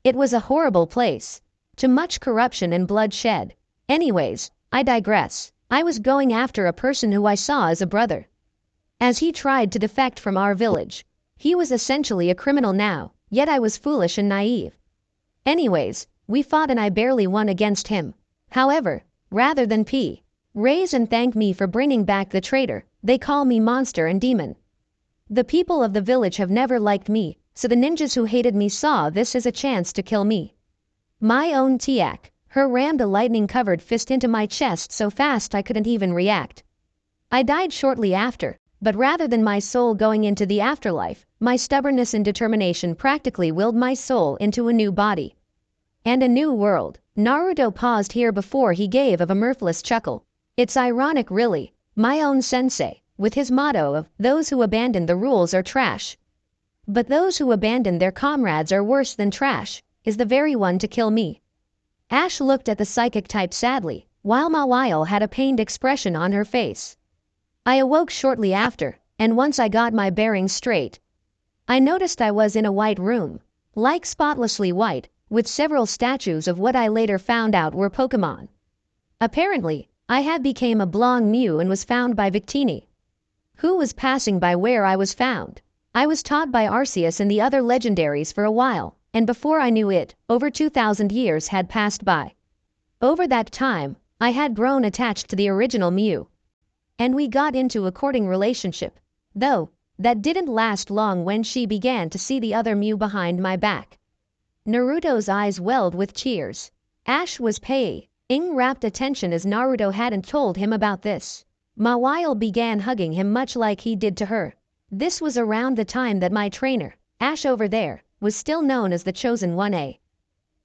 It was a horrible place. Too much corruption and bloodshed. Anyways, I digress. I was going after a person who I saw as a brother. As he tried to defect from our village. He was essentially a criminal now, yet I was foolish and naive. Anyways, we fought and I barely won against him. However, rather than raise and thank me for bringing back the traitor, they call me monster and demon. The people of the village have never liked me, so the ninjas who hated me saw this as a chance to kill me. My own Tiak, her rammed a lightning-covered fist into my chest so fast I couldn't even react. I died shortly after, but rather than my soul going into the afterlife, my stubbornness and determination practically willed my soul into a new body. And a new world." Naruto paused here before he gave of a mirthless chuckle. "It's ironic really, my own sensei, with his motto of, those who abandon the rules are trash. But those who abandon their comrades are worse than trash, is the very one to kill me." Ash looked at the psychic type sadly, while Mawile had a pained expression on her face. "I awoke shortly after, and once I got my bearings straight, I noticed I was in a white room, like spotlessly white, with several statues of what I later found out were Pokemon. Apparently, I had become a blonde Mew and was found by Victini, who was passing by where I was found. I was taught by Arceus and the other legendaries for a while, and before I knew it, over 2,000 years had passed by. Over that time, I had grown attached to the original Mew, and we got into a courting relationship, though that didn't last long when she began to see the other Mew behind my back." Naruto's eyes welled with tears. Ash was paying rapt attention as Naruto hadn't told him about this. Mawile began hugging him much like he did to her. This was around the time that my trainer, Ash over there, was still known as the Chosen 1A.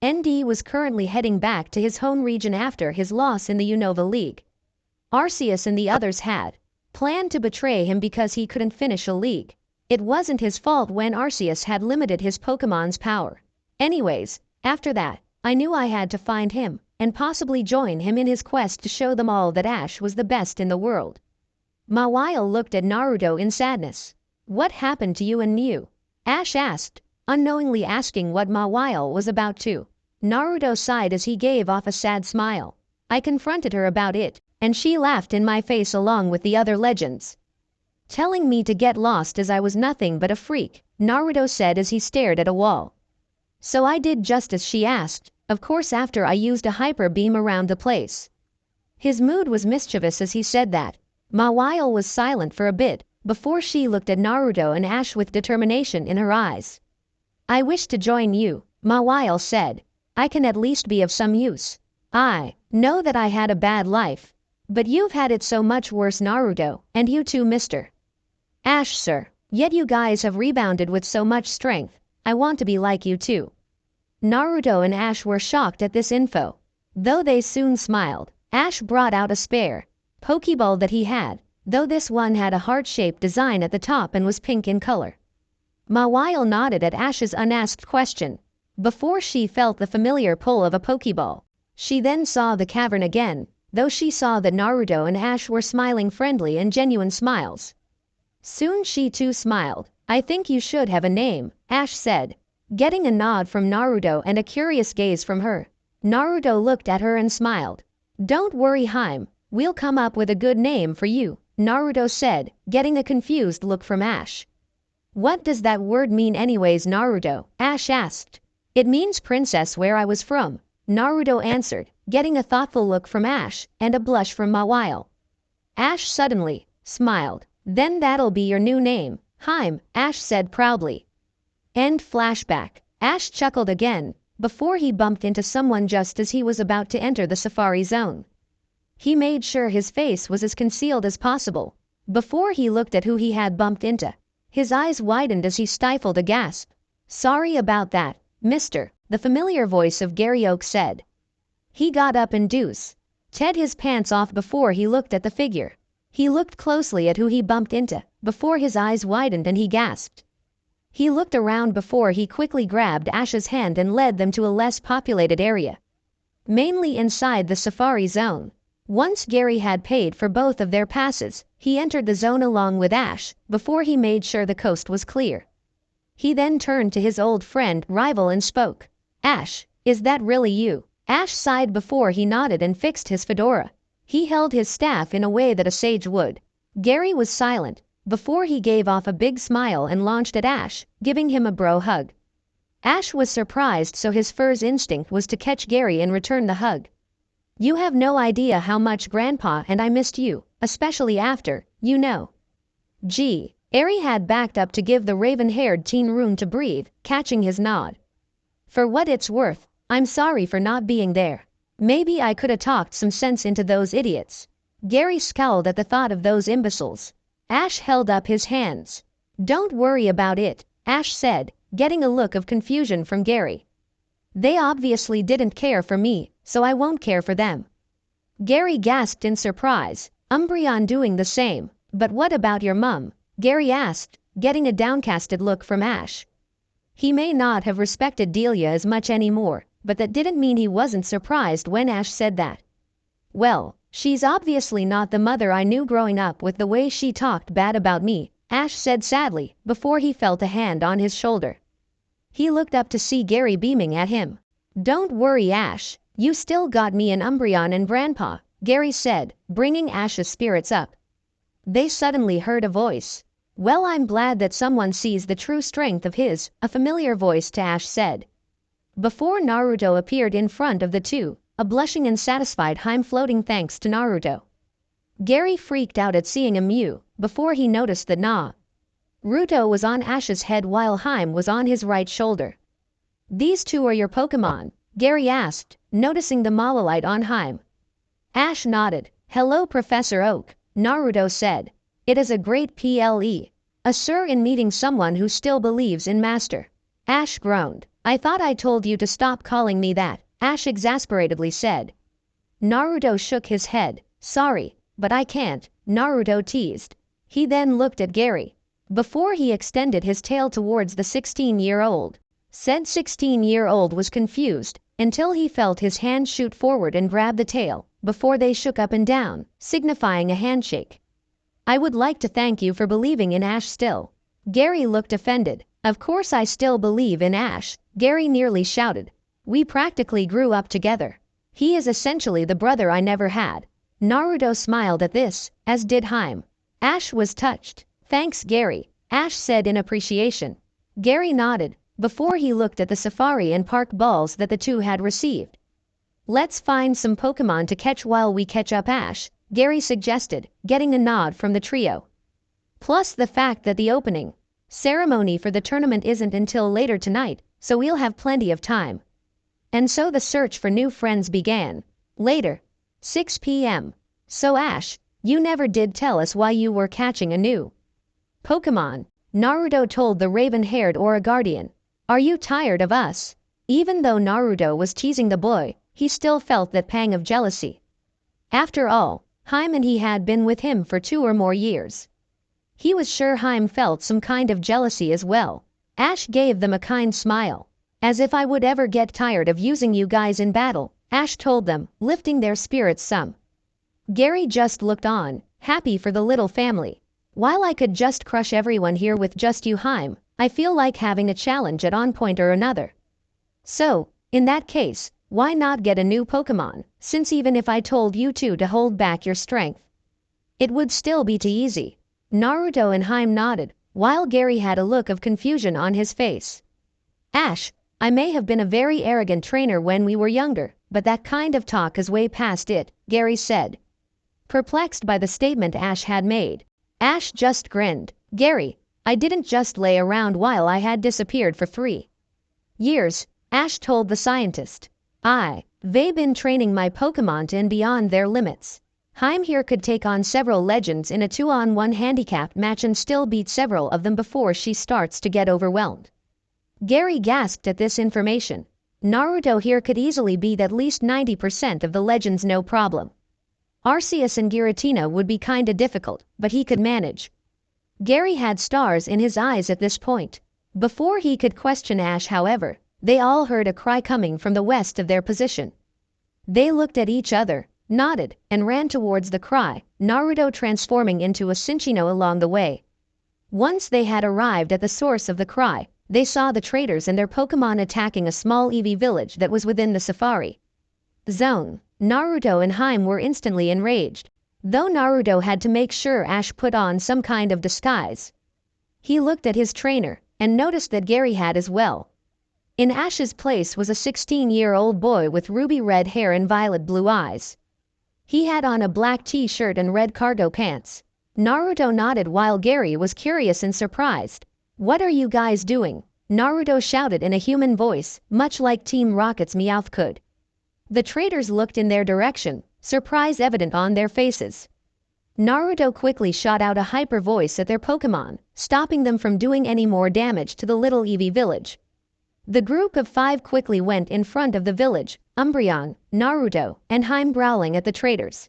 ND was currently heading back to his home region after his loss in the Unova League. Arceus and the others had planned to betray him because he couldn't finish a league. It wasn't his fault when Arceus had limited his Pokemon's power. Anyways, after that, I knew I had to find him and possibly join him in his quest to show them all that Ash was the best in the world. Mawile looked at Naruto in sadness. What happened to you and Mew? Ash asked, unknowingly asking what Mawile was about to. Naruto sighed as he gave off a sad smile. I confronted her about it, and she laughed in my face along with the other legends. Telling me to get lost as I was nothing but a freak, Naruto said as he stared at a wall. So I did just as she asked, of course after I used a hyper beam around the place. His mood was mischievous as he said that. Mawile was silent for a bit, before she looked at Naruto and Ash with determination in her eyes. I wish to join you, Mawile said. I can at least be of some use. I know that I had a bad life. But you've had it so much worse, Naruto, and you too, Mr. Ash, sir. Yet you guys have rebounded with so much strength. I want to be like you too. Naruto and Ash were shocked at this info. Though they soon smiled, Ash brought out a spare Pokeball that he had, though this one had a heart-shaped design at the top and was pink in color. Mawile nodded at Ash's unasked question. Before she felt the familiar pull of a Pokeball, she then saw the cavern again, though she saw that Naruto and Ash were smiling friendly and genuine smiles. Soon she too smiled. I think you should have a name, Ash said, getting a nod from Naruto and a curious gaze from her. Naruto looked at her and smiled. Don't worry, Haim, we'll come up with a good name for you, Naruto said, getting a confused look from Ash. What does that word mean anyways, Naruto? Ash asked. It means princess where I was from, Naruto answered, getting a thoughtful look from Ash and a blush from Mawile. Ash suddenly smiled. Then that'll be your new name, Haim, Ash said proudly. End flashback. Ash chuckled again, before he bumped into someone just as he was about to enter the safari zone. He made sure his face was as concealed as possible. Before he looked at who he had bumped into, his eyes widened as he stifled a gasp. Sorry about that, mister, the familiar voice of Gary Oak said. He got up and took his pants off before he looked at the figure. He looked closely at who he bumped into, before his eyes widened and he gasped. He looked around before he quickly grabbed Ash's hand and led them to a less populated area. Mainly inside the safari zone. Once Gary had paid for both of their passes, he entered the zone along with Ash, before he made sure the coast was clear. He then turned to his old friend, rival, and spoke. Ash, is that really you? Ash sighed before he nodded and fixed his fedora. He held his staff in a way that a sage would. Gary was silent, before he gave off a big smile and launched at Ash, giving him a bro hug. Ash was surprised, so his first instinct was to catch Gary and return the hug. You have no idea how much Grandpa and I missed you, especially after, you know. Gee, Ari had backed up to give the raven-haired teen room to breathe, catching his nod. For what it's worth, I'm sorry for not being there. Maybe I could have talked some sense into those idiots. Gary scowled at the thought of those imbeciles. Ash held up his hands. Don't worry about it, Ash said, getting a look of confusion from Gary. They obviously didn't care for me, so I won't care for them. Gary gasped in surprise, Umbreon doing the same. But what about your mum? Gary asked, getting a downcasted look from Ash. He may not have respected Delia as much anymore, but that didn't mean he wasn't surprised when Ash said that. Well, she's obviously not the mother I knew growing up with the way she talked bad about me, Ash said sadly, before he felt a hand on his shoulder. He looked up to see Gary beaming at him. Don't worry, Ash, you still got me and Umbreon and Grandpa, Gary said, bringing Ash's spirits up. They suddenly heard a voice. Well, I'm glad that someone sees the true strength of his, a familiar voice to Ash said. Before Naruto appeared in front of the two, a blushing and satisfied Haim floating thanks to Naruto. Gary freaked out at seeing a Mew, before he noticed that Naruto was on Ash's head while Haim was on his right shoulder. These two are your Pokémon? Gary asked, noticing the Malolite on Haim. Ash nodded. Hello, Professor Oak, Naruto said. It is a great ple. A sir in meeting someone who still believes in Master. Ash groaned. I thought I told you to stop calling me that, Ash exasperatedly said. Naruto shook his head. Sorry, but I can't, Naruto teased. He then looked at Gary. before he extended his tail towards the 16-year-old. Said 16-year-old was confused until he felt his hand shoot forward and grab the tail, before they shook up and down, signifying a handshake. I would like to thank you for believing in Ash still. Gary looked offended. Of course I still believe in Ash, Gary nearly shouted. We practically grew up together. He is essentially the brother I never had. Naruto smiled at this, as did Haim. Ash was touched. Thanks Gary, Ash said in appreciation. Gary nodded, before he looked at the safari and park balls that the two had received. Let's find some Pokémon to catch while we catch up Ash, Gary suggested, getting a nod from the trio. Plus the fact that the opening ceremony for the tournament isn't until later tonight, so we'll have plenty of time. And so the search for new friends began. Later, 6 p.m. So Ash, you never did tell us why you were catching a new Pokémon, Naruto told the raven-haired Aura Guardian. Are you tired of us? Even though Naruto was teasing the boy, he still felt that pang of jealousy. After all, Haim and he had been with him for 2 or more years. He was sure Haim felt some kind of jealousy as well. Ash gave them a kind smile. As if I would ever get tired of using you guys in battle, Ash told them, lifting their spirits some. Gary just looked on, happy for the little family. While I could just crush everyone here with just you Haim, I feel like having a challenge at on point or another. So, in that case, why not get a new Pokémon, since even if I told you two to hold back your strength, it would still be too easy. Naruto and Haim nodded, while Gary had a look of confusion on his face. Ash, I may have been a very arrogant trainer when we were younger, but that kind of talk is way past it, Gary said. Perplexed by the statement Ash had made, Ash just grinned. Gary, I didn't just lay around while I had disappeared for 3 years, Ash told the scientist. They've been training my Pokémon to and beyond their limits. Haim here could take on several legends in a 2-on-1 handicapped match and still beat several of them before she starts to get overwhelmed. Gary gasped at this information. Naruto here could easily beat at least 90% of the legends no problem. Arceus and Giratina would be kinda difficult, but he could manage. Gary had stars in his eyes at this point. Before he could question Ash, however, they all heard a cry coming from the west of their position. They looked at each other, nodded, and ran towards the cry, Naruto transforming into a Cinccino along the way. Once they had arrived at the source of the cry, they saw the traders and their Pokémon attacking a small Eevee village that was within the safari zone. Naruto and Haim were instantly enraged. Though Naruto had to make sure Ash put on some kind of disguise, he looked at his trainer and noticed that Gary had as well. In Ash's place was a 16-year-old boy with ruby red hair and violet blue eyes. He had on a black t-shirt and red cargo pants. Naruto nodded while Gary was curious and surprised. What are you guys doing? Naruto shouted in a human voice, much like Team Rocket's Meowth could. The traders looked in their direction, surprise evident on their faces. Naruto quickly shot out a hyper voice at their Pokémon, stopping them from doing any more damage to the little Eevee village. The group of 5 quickly went in front of the village, Umbreon, Naruto, and Haim growling at the traders.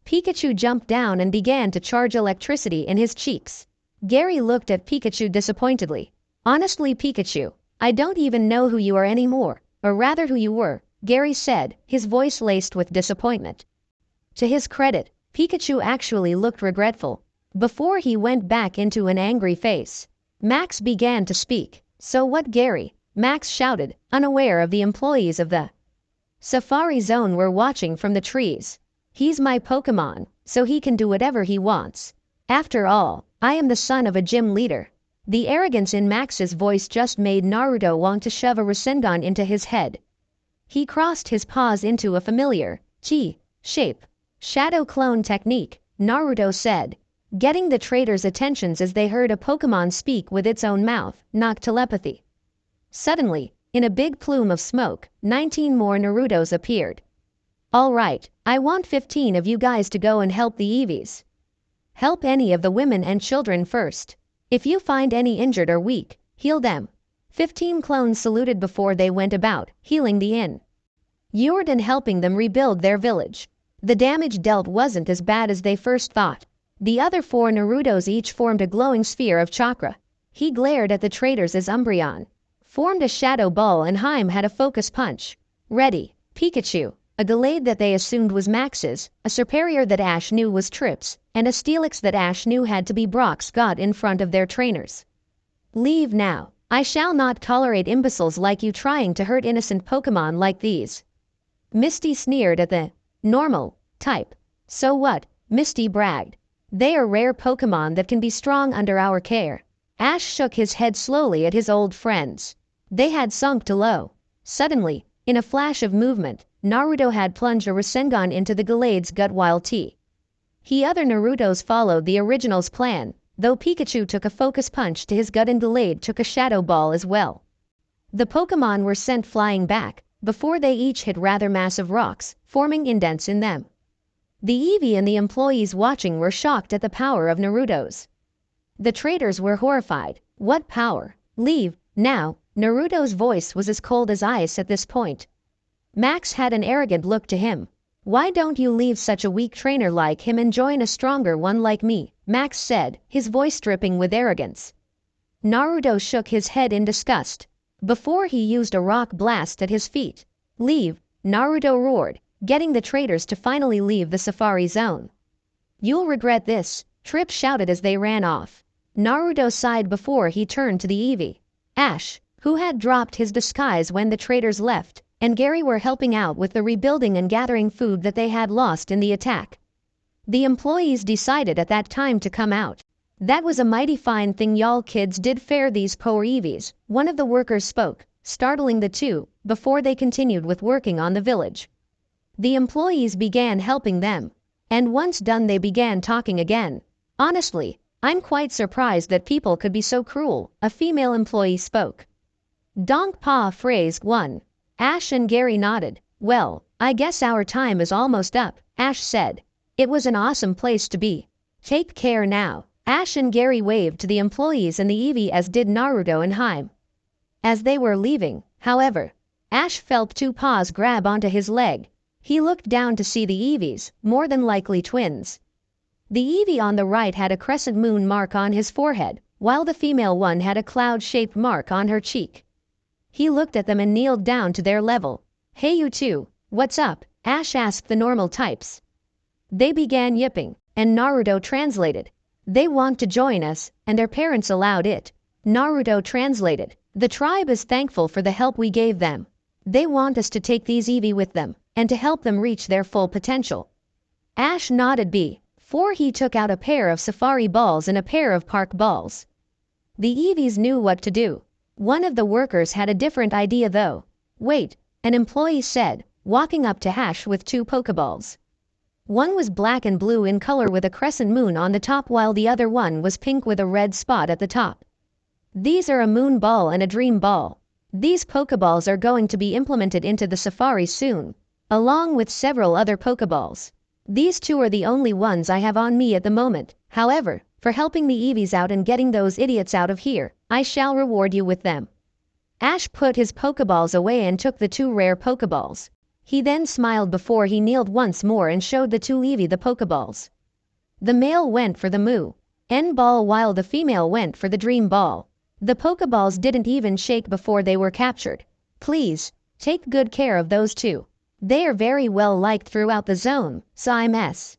Pikachu jumped down and began to charge electricity in his cheeks. Gary looked at Pikachu disappointedly. Honestly Pikachu, I don't even know who you are anymore, or rather who you were, Gary said, his voice laced with disappointment. To his credit, Pikachu actually looked regretful. Before he went back into an angry face, Max began to speak. So what Gary? Max shouted, unaware of the employees of the Safari Zone were watching from the trees. He's my Pokémon, so he can do whatever he wants. After all, I am the son of a gym leader. The arrogance in Max's voice just made Naruto want to shove a Rasengan into his head. He crossed his paws into a familiar T-shape shadow clone technique, Naruto said, getting the traders' attentions as they heard a Pokémon speak with its own mouth, not telepathy. Suddenly, in a big plume of smoke, 19 more Narutos appeared. Alright, I want 15 of you guys to go and help the Eevees. Help any of the women and children first. If you find any injured or weak, heal them. 15 clones saluted before they went about, healing the injured and helping them rebuild their village. The damage dealt wasn't as bad as they first thought. The other 4 Narutos each formed a glowing sphere of chakra. He glared at the traitors as Umbreon formed a shadow ball and Haim had a focus punch. Ready, Pikachu, a Gallade that they assumed was Max's, a Serperior that Ash knew was Trip's, and a Steelix that Ash knew had to be Brock's got in front of their trainers. Leave now. I shall not tolerate imbeciles like you trying to hurt innocent Pokémon like these. Misty sneered at the normal type. So what? Misty bragged. They are rare Pokémon that can be strong under our care. Ash shook his head slowly at his old friends. They had sunk to low. Suddenly, in a flash of movement, Naruto had plunged a Rasengan into the Gallade's gut while the other Narutos followed the original's plan, though Pikachu took a focus punch to his gut and Gallade took a shadow ball as well. The Pokémon were sent flying back, before they each hit rather massive rocks, forming indents in them. The Eevee and the employees watching were shocked at the power of Naruto's. The traitors were horrified. What power? Leave, now. Naruto's voice was as cold as ice at this point. Max had an arrogant look to him. Why don't you leave such a weak trainer like him and join a stronger one like me? Max said, his voice dripping with arrogance. Naruto shook his head in disgust. Before he used a rock blast at his feet. Leave, Naruto roared, getting the traitors to finally leave the safari zone. You'll regret this, Trip shouted as they ran off. Naruto sighed before he turned to the Eevee. Ash, who had dropped his disguise when the traitors left, and Gary were helping out with the rebuilding and gathering food that they had lost in the attack. The employees decided at that time to come out. That was a mighty fine thing y'all kids did for these poor Eevees, one of the workers spoke, startling the two, before they continued with working on the village. The employees began helping them, and once done they began talking again. Honestly, I'm quite surprised that people could be so cruel, a female employee spoke. Donk Pa phrased one. Ash and Gary nodded. Well, I guess our time is almost up, Ash said. It was an awesome place to be. Take care now. Ash and Gary waved to the employees and the Eevee as did Naruto and Haim. As they were leaving, however, Ash felt 2 paws grab onto his leg. He looked down to see the Eevees, more than likely twins. The Eevee on the right had a crescent moon mark on his forehead, while the female one had a cloud-shaped mark on her cheek. He looked at them and kneeled down to their level. Hey you two, what's up? Ash asked the normal types. They began yipping, and Naruto translated. They want to join us, and their parents allowed it. Naruto translated. The tribe is thankful for the help we gave them. They want us to take these Eevee with them, and to help them reach their full potential. Ash nodded before he took out a pair of safari balls and a pair of park balls. The Eevees knew what to do. One of the workers had a different idea though. Wait, an employee said, walking up to Ash with 2 Pokeballs. One was black and blue in color with a crescent moon on the top while the other one was pink with a red spot at the top. These are a moon ball and a dream ball. These Pokeballs are going to be implemented into the safari soon, along with several other Pokeballs. These 2 are the only ones I have on me at the moment. However, for helping the Eevees out and getting those idiots out of here, I shall reward you with them. Ash put his Pokeballs away and took the 2 rare Pokeballs. He then smiled before he kneeled once more and showed the 2 Eevee the Pokeballs. The male went for the N ball while the female went for the dream ball. The Pokeballs didn't even shake before they were captured. Please, take good care of those 2. They are very well liked throughout the zone, Sims.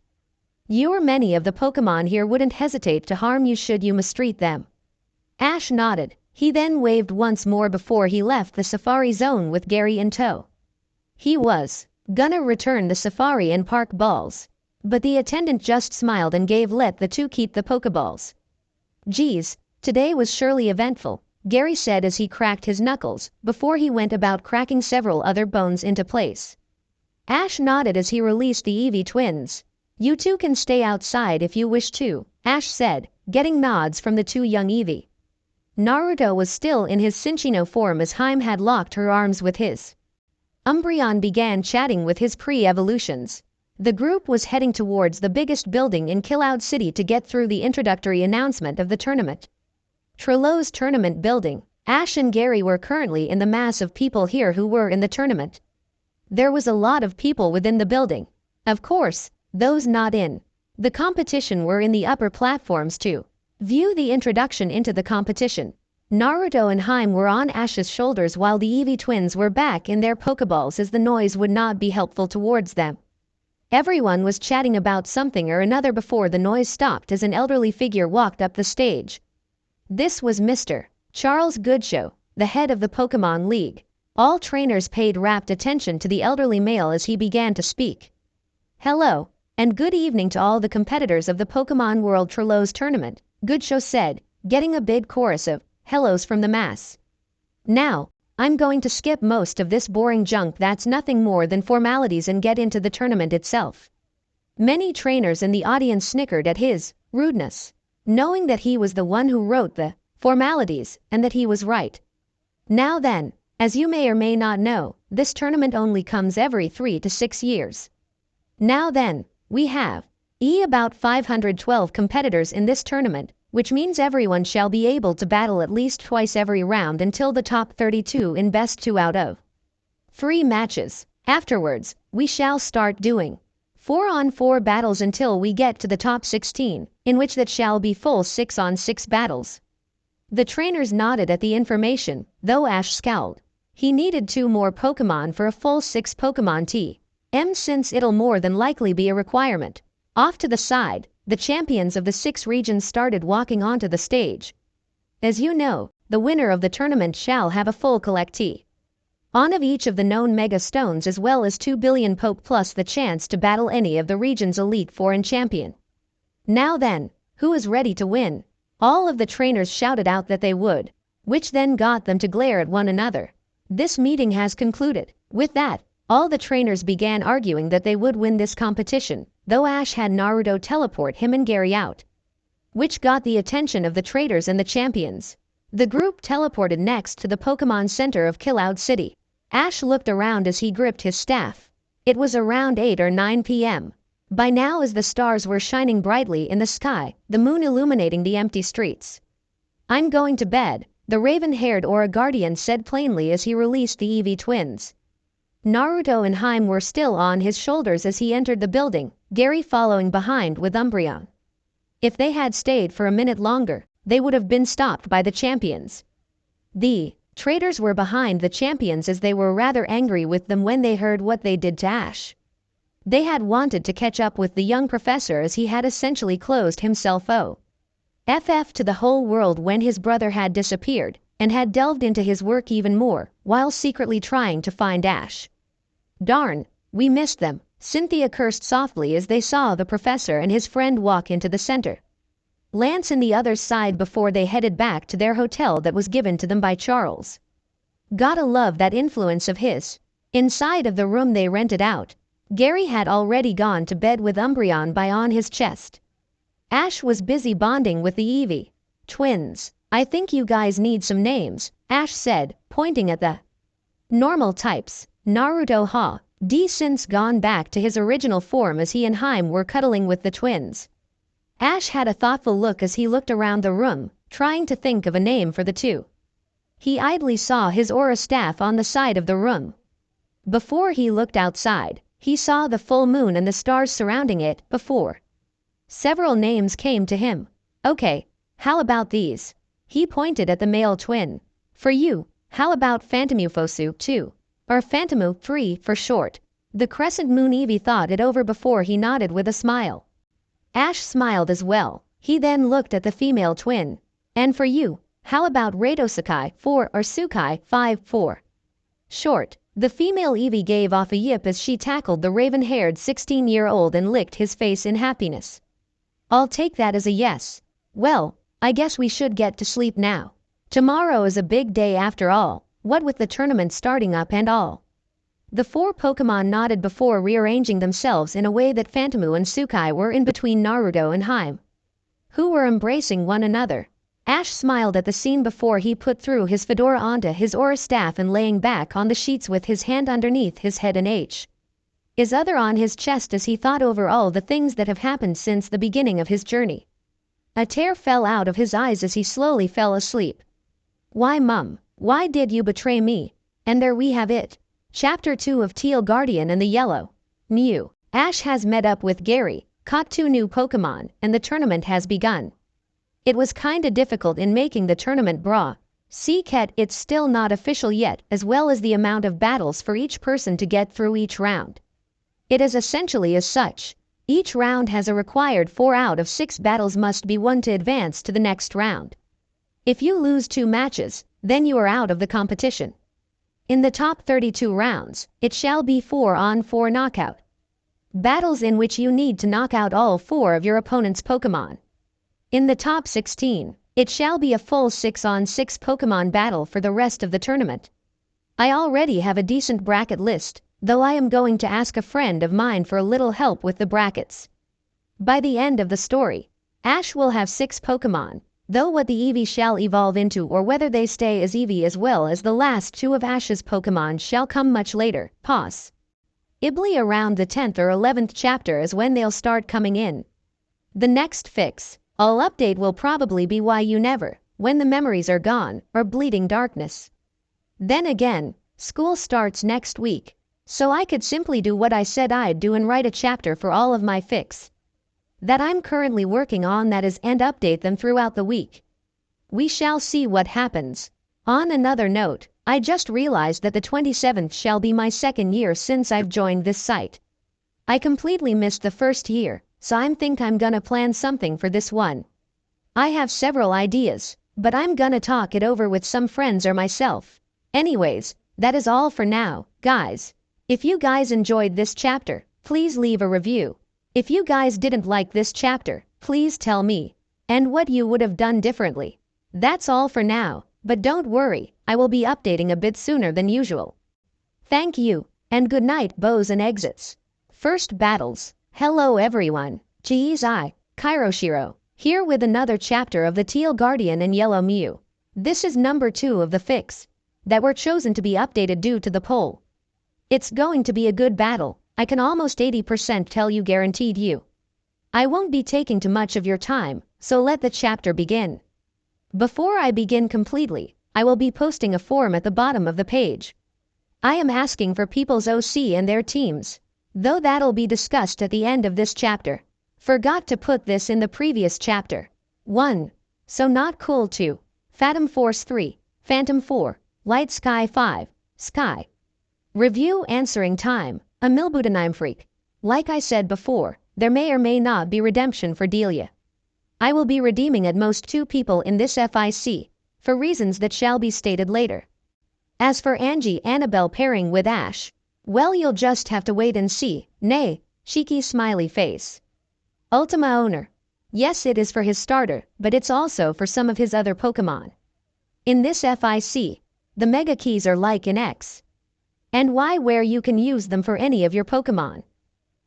You or many of the Pokemon here wouldn't hesitate to harm you should you mistreat them. Ash nodded. He then waved once more before he left the safari zone with Gary in tow. He was gonna return the safari and park balls, but the attendant just smiled and gave let the 2 keep the Pokeballs. Geez, today was surely eventful, Gary said as he cracked his knuckles before he went about cracking several other bones into place. Ash nodded as he released the Eevee twins. You 2 can stay outside if you wish to, Ash said, getting nods from the 2 young Eevee. Naruto was still in his Cinchino form as Haim had locked her arms with his. Umbreon began chatting with his pre-evolutions. The group was heading towards the biggest building in Killoud City to get through the introductory announcement of the tournament. Trello's tournament building. Ash and Gary were currently in the mass of people here who were in the tournament. There was a lot of people within the building. Of course, those not in The competition were in the upper platforms too. View the introduction into the competition. Naruto and Haim were on Ash's shoulders while the Eevee twins were back in their Pokeballs as the noise would not be helpful towards them. Everyone was chatting about something or another before the noise stopped as an elderly figure walked up the stage. This was Mr. Charles Goodshow, the head of the Pokemon League. All trainers paid rapt attention to the elderly male as he began to speak. Hello, and good evening to all the competitors of the Pokemon World Trelos tournament, Goodshow said, getting a big chorus of hellos from the mass. Now, I'm going to skip most of this boring junk that's nothing more than formalities and get into the tournament itself. Many trainers in the audience snickered at his rudeness, knowing that he was the one who wrote the formalities and that he was right. Now then, as you may or may not know, this tournament only comes every 3 to 6 years. Now then, we have about 512 competitors in this tournament, which means everyone shall be able to battle at least twice every round until the top 32 in best 2 out of 3 matches. Afterwards, we shall start doing 4-on-4 battles until we get to the top 16, in which that shall be full 6-on-6 battles. The trainers nodded at the information, though Ash scowled. He needed 2 more Pokemon for a full 6 Pokemon TM since it'll more than likely be a requirement. Off to the side, the champions of the 6 regions started walking onto the stage. As you know, the winner of the tournament shall have a full collectee on of each of the known Mega Stones as well as 2 billion Poke plus the chance to battle any of the region's Elite Four and champion. Now then, who is ready to win? All of the trainers shouted out that they would, which then got them to glare at one another. This meeting has concluded. With that, all the trainers began arguing that they would win this competition, though Ash had Naruto teleport him and Gary out, which got the attention of the traders and the champions. The group teleported next to the Pokemon Center of Cloud City. Ash looked around as he gripped his staff. It was around 8 or 9 p.m. By now, as the stars were shining brightly in the sky, the moon illuminating the empty streets. I'm going to bed, the raven-haired Aura Guardian said plainly as he released the Eevee twins. Naruto and Haim were still on his shoulders as he entered the building, Gary following behind with Umbreon. If they had stayed for a minute longer, they would have been stopped by the champions. The traders were behind the champions as they were rather angry with them when they heard what they did to Ash. They had wanted to catch up with the young professor as he had essentially closed himself off to the whole world when his brother had disappeared, and had delved into his work even more, while secretly trying to find Ash. Darn, we missed them, Cynthia cursed softly as they saw the professor and his friend walk into the center. Lance and the others sighed before they headed back to their hotel that was given to them by Charles. Gotta love that influence of his. Inside of the room they rented out, Gary had already gone to bed with Umbreon by on his chest. Ash was busy bonding with the Eevee twins. I think you guys need some names, Ash said, pointing at the normal types. Naruto had since gone back to his original form as he and Haim were cuddling with the twins. Ash had a thoughtful look as he looked around the room, trying to think of a name for the two. He idly saw his aura staff on the side of the room. Before he looked outside, he saw the full moon and the stars surrounding it. Before several names came to him. Okay, how about these? He pointed at the male twin. For you, how about Phantomufosu 2? Or Phantomu 3 for short. The Crescent Moon Eevee thought it over before he nodded with a smile. Ash smiled as well. He then looked at the female twin. And for you, how about Radosakai 4 or Sukai 5 for short? The female Eevee gave off a yip as she tackled the raven-haired 16-year-old and licked his face in happiness. I'll take that as a yes. Well, I guess we should get to sleep now. Tomorrow is a big day after all, what with the tournament starting up and all. The 4 Pokemon nodded before rearranging themselves in a way that Phantomu and Sukai were in between Naruto and Haim, who were embracing one another. Ash smiled at the scene before he put through his fedora onto his aura staff and laying back on the sheets with his hand underneath his head and his other on his chest as he thought over all the things that have happened since the beginning of his journey. A tear fell out of his eyes as he slowly fell asleep. Why, Mum, why did you betray me? And there we have it. Chapter 2 of Teal Guardian and the Yellow. New. Ash has met up with Gary, caught 2 new Pokémon, and the tournament has begun. It was kinda difficult in making the tournament bra. Cat, it's still not official yet, as well as the amount of battles for each person to get through each round. It is essentially as such. Each round has a required 4 out of 6 battles must be won to advance to the next round. If you lose 2 matches, then you are out of the competition. In the top 32 rounds, it shall be 4-on-4 knockout battles in which you need to knock out all 4 of your opponent's Pokémon. In the top 16, it shall be a full 6-on-6 Pokémon battle for the rest of the tournament. I already have a decent bracket list, though I am going to ask a friend of mine for a little help with the brackets. By the end of the story, Ash will have 6 Pokémon, though what the Eevee shall evolve into or whether they stay as Eevee as well as the last 2 of Ash's Pokémon shall come much later. Ibly around the 10th or 11th chapter is when they'll start coming in. The next fix, I'll update will probably be Why You Never, When the Memories Are Gone, or Bleeding Darkness. Then again, school starts next week, so I could simply do what I said I'd do and write a chapter for all of my fix that I'm currently working on, that is, and update them throughout the week. We shall see what happens. On another note, I just realized that the 27th shall be my 2nd year since I've joined this site. I completely missed the first year, so I'm gonna plan something for this one. I have several ideas, but I'm gonna talk it over with some friends or myself. Anyways, that is all for now, guys. If you guys enjoyed this chapter, please leave a review. If you guys didn't like this chapter, please tell me, and what you would have done differently. That's all for now, but don't worry, I will be updating a bit sooner than usual. Thank you, and good night, bows and exits. First battles. Hello everyone, Kairoshiro, here with another chapter of the Teal Guardian and Yellow Mew. This is number 2 of the fix that were chosen to be updated due to the poll. It's going to be a good battle, I can almost 80% tell you, guaranteed you. I won't be taking too much of your time, so let the chapter begin. Before I begin completely, I will be posting a form at the bottom of the page. I am asking for people's OC and their teams, though that'll be discussed at the end of this chapter. Forgot to put this in the previous chapter. 1. So Not Cool 2. Phantom Force 3. Phantom 4. Light Sky 5. Sky. Review answering time. A Milbudanime freak. Like I said before, there may or may not be redemption for Delia. I will be redeeming at most 2 people in this FIC, for reasons that shall be stated later. As for Angie Annabelle pairing with Ash, well, you'll just have to wait and see. Nay, cheeky smiley face. Ultima owner. Yes, it is for his starter, but it's also for some of his other Pokémon. In this FIC, the Mega Keys are like in X and Y, where you can use them for any of your Pokémon.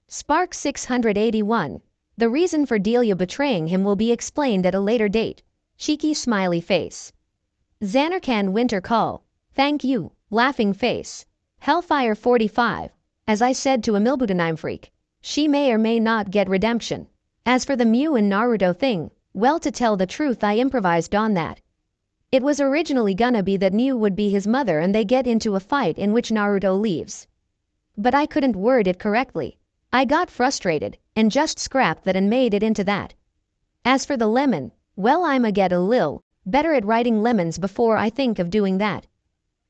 Spark 681. The reason for Delia betraying him will be explained at a later date. Cheeky smiley face. Xanarkan Winter Call. Thank you, laughing face. Hellfire 45. As I said to a Milbudanime freak, she may or may not get redemption. As for the Mew and Naruto thing, well, to tell the truth, I improvised on that. It was originally gonna be that Mew would be his mother and they get into a fight in which Naruto leaves. But I couldn't word it correctly. I got frustrated and just scrapped that and made it into that. As for the lemon, well, I'ma get a lil better at writing lemons before I think of doing that.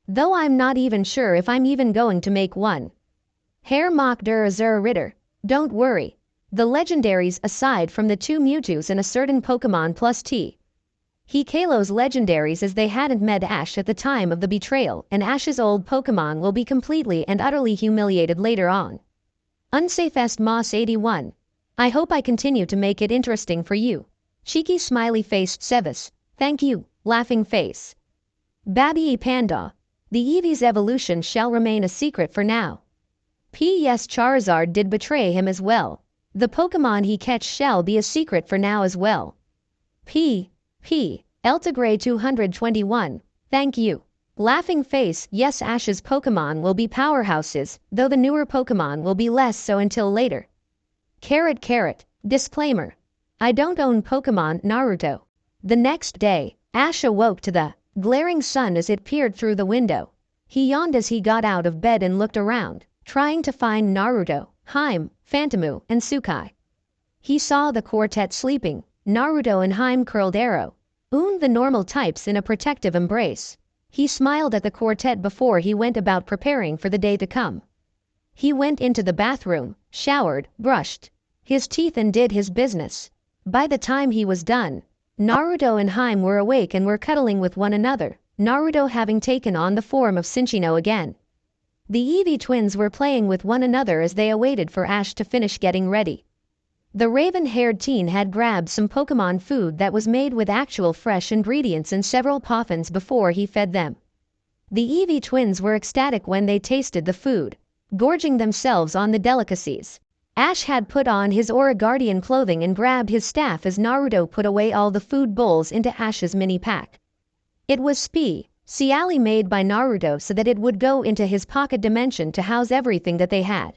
Though I'm not even sure if I'm even going to make one. Herr Mach der Zur Ritter. Don't worry. The legendaries aside from the 2 Mewtwo's and a certain Pokémon plus T. He Kalos legendaries, as they hadn't met Ash at the time of the betrayal, and Ash's old Pokémon will be completely and utterly humiliated later on. Unsafest Moss 81. I hope I continue to make it interesting for you. Cheeky smiley faced Sevis. Thank you, laughing face. Babby Panda. The Eevee's evolution shall remain a secret for now. P.S. Charizard did betray him as well. The Pokémon he catch shall be a secret for now as well. Eltigray 221. Thank you. Laughing face. Yes, Ash's Pokémon will be powerhouses, though the newer Pokémon will be less so until later. Carrot. Disclaimer. I don't own Pokémon Naruto. The next day, Ash awoke to the glaring sun as it peered through the window. He yawned as he got out of bed and looked around, trying to find Naruto, Haim, Phantomu, and Sukai. He saw the quartet sleeping, Naruto and Haim curled arrow, the normal types in a protective embrace. He smiled at the quartet before he went about preparing for the day to come. He went into the bathroom, showered, brushed his teeth and did his business. By the time he was done, Naruto and Haim were awake and were cuddling with one another, Naruto having taken on the form of Shinchino again. The Eevee twins were playing with one another as they awaited for Ash to finish getting ready. The raven-haired teen had grabbed some Pokémon food that was made with actual fresh ingredients and several poffins before he fed them. The Eevee twins were ecstatic when they tasted the food, gorging themselves on the delicacies. Ash had put on his Aura Guardian clothing and grabbed his staff as Naruto put away all the food bowls into Ash's mini pack. It was specially made by Naruto so that it would go into his pocket dimension to house everything that they had.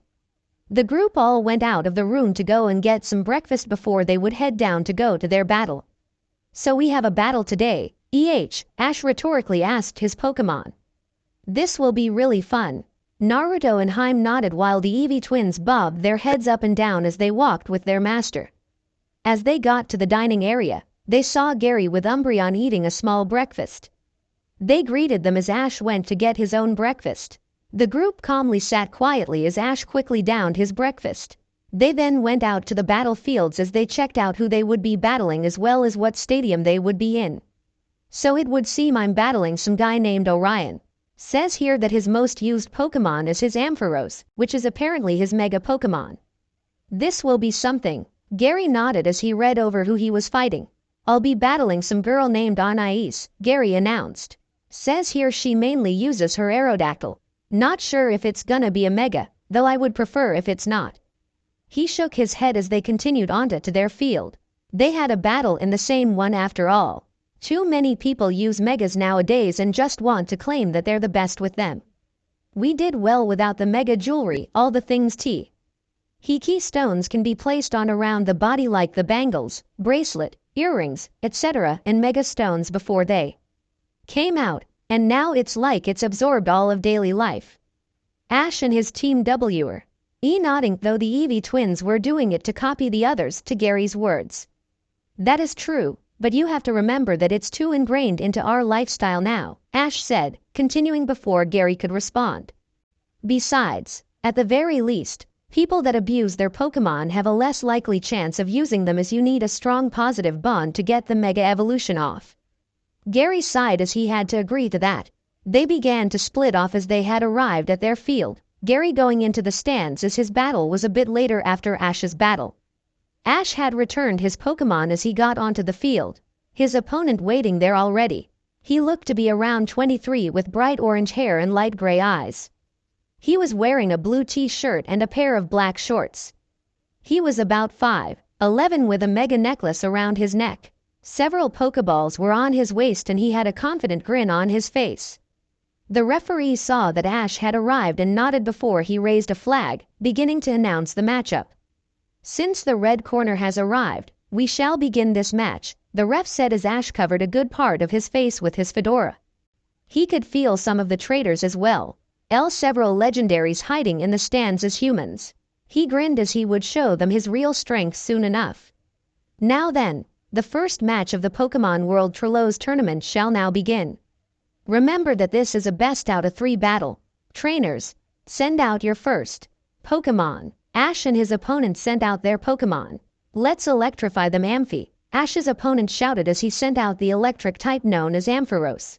The group all went out of the room to go and get some breakfast before they would head down to go to their battle. So we have a battle today, Ash rhetorically asked his Pokémon. This will be really fun. Naruto and Haim nodded while the Eevee twins bobbed their heads up and down as they walked with their master. As they got to the dining area, they saw Gary with Umbreon eating a small breakfast. They greeted them as Ash went to get his own breakfast. The group calmly sat quietly as Ash quickly downed his breakfast. They then went out to the battlefields as they checked out who they would be battling as well as what stadium they would be in. So it would seem I'm battling some guy named Orion. Says here that his most used Pokemon is his Ampharos, which is apparently his Mega Pokemon. This will be something. Gary nodded as he read over who he was fighting. I'll be battling some girl named Anais, Gary announced. Says here she mainly uses her Aerodactyl. Not sure if it's gonna be a Mega, though I would prefer if it's not. He shook his head as they continued onto their field. They had a battle in the same one after all. Too many people use Megas nowadays and just want to claim that they're the best with them. We did well without the Mega jewelry, all the things Key stones can be placed on around the body like the bangles, bracelet, earrings, etc. and Mega stones before they came out, and now it's like it's absorbed all of daily life. Ash and his team were nodding, though the Eevee twins were doing it to copy the others to Gary's words. That is true, but you have to remember that it's too ingrained into our lifestyle now, Ash said, continuing before Gary could respond. Besides, at the very least, people that abuse their Pokemon have a less likely chance of using them as you need a strong positive bond to get the Mega evolution off. Gary sighed as he had to agree to that. They began to split off as they had arrived at their field, Gary going into the stands as his battle was a bit later after Ash's battle. Ash had returned his Pokemon as he got onto the field, his opponent waiting there already. He looked to be around 23 with bright orange hair and light gray eyes. He was wearing a blue t-shirt and a pair of black shorts. He was about 5'11" with a Mega necklace around his neck. Several Pokeballs were on his waist and he had a confident grin on his face. The referee saw that Ash had arrived and nodded before he raised a flag, beginning to announce the matchup. Since the red corner has arrived, we shall begin this match, the ref said as Ash covered a good part of his face with his fedora. He could feel some of the traitors as well, several legendaries hiding in the stands as humans. He grinned as he would show them his real strength soon enough. Now then, the first match of the Pokemon World Trilos tournament shall now begin. Remember that this is a best out of 3 battle. Trainers, send out your first Pokemon. Ash and his opponent sent out their Pokemon. Let's electrify them, Amphi. Ash's opponent shouted as he sent out the electric type known as Ampharos.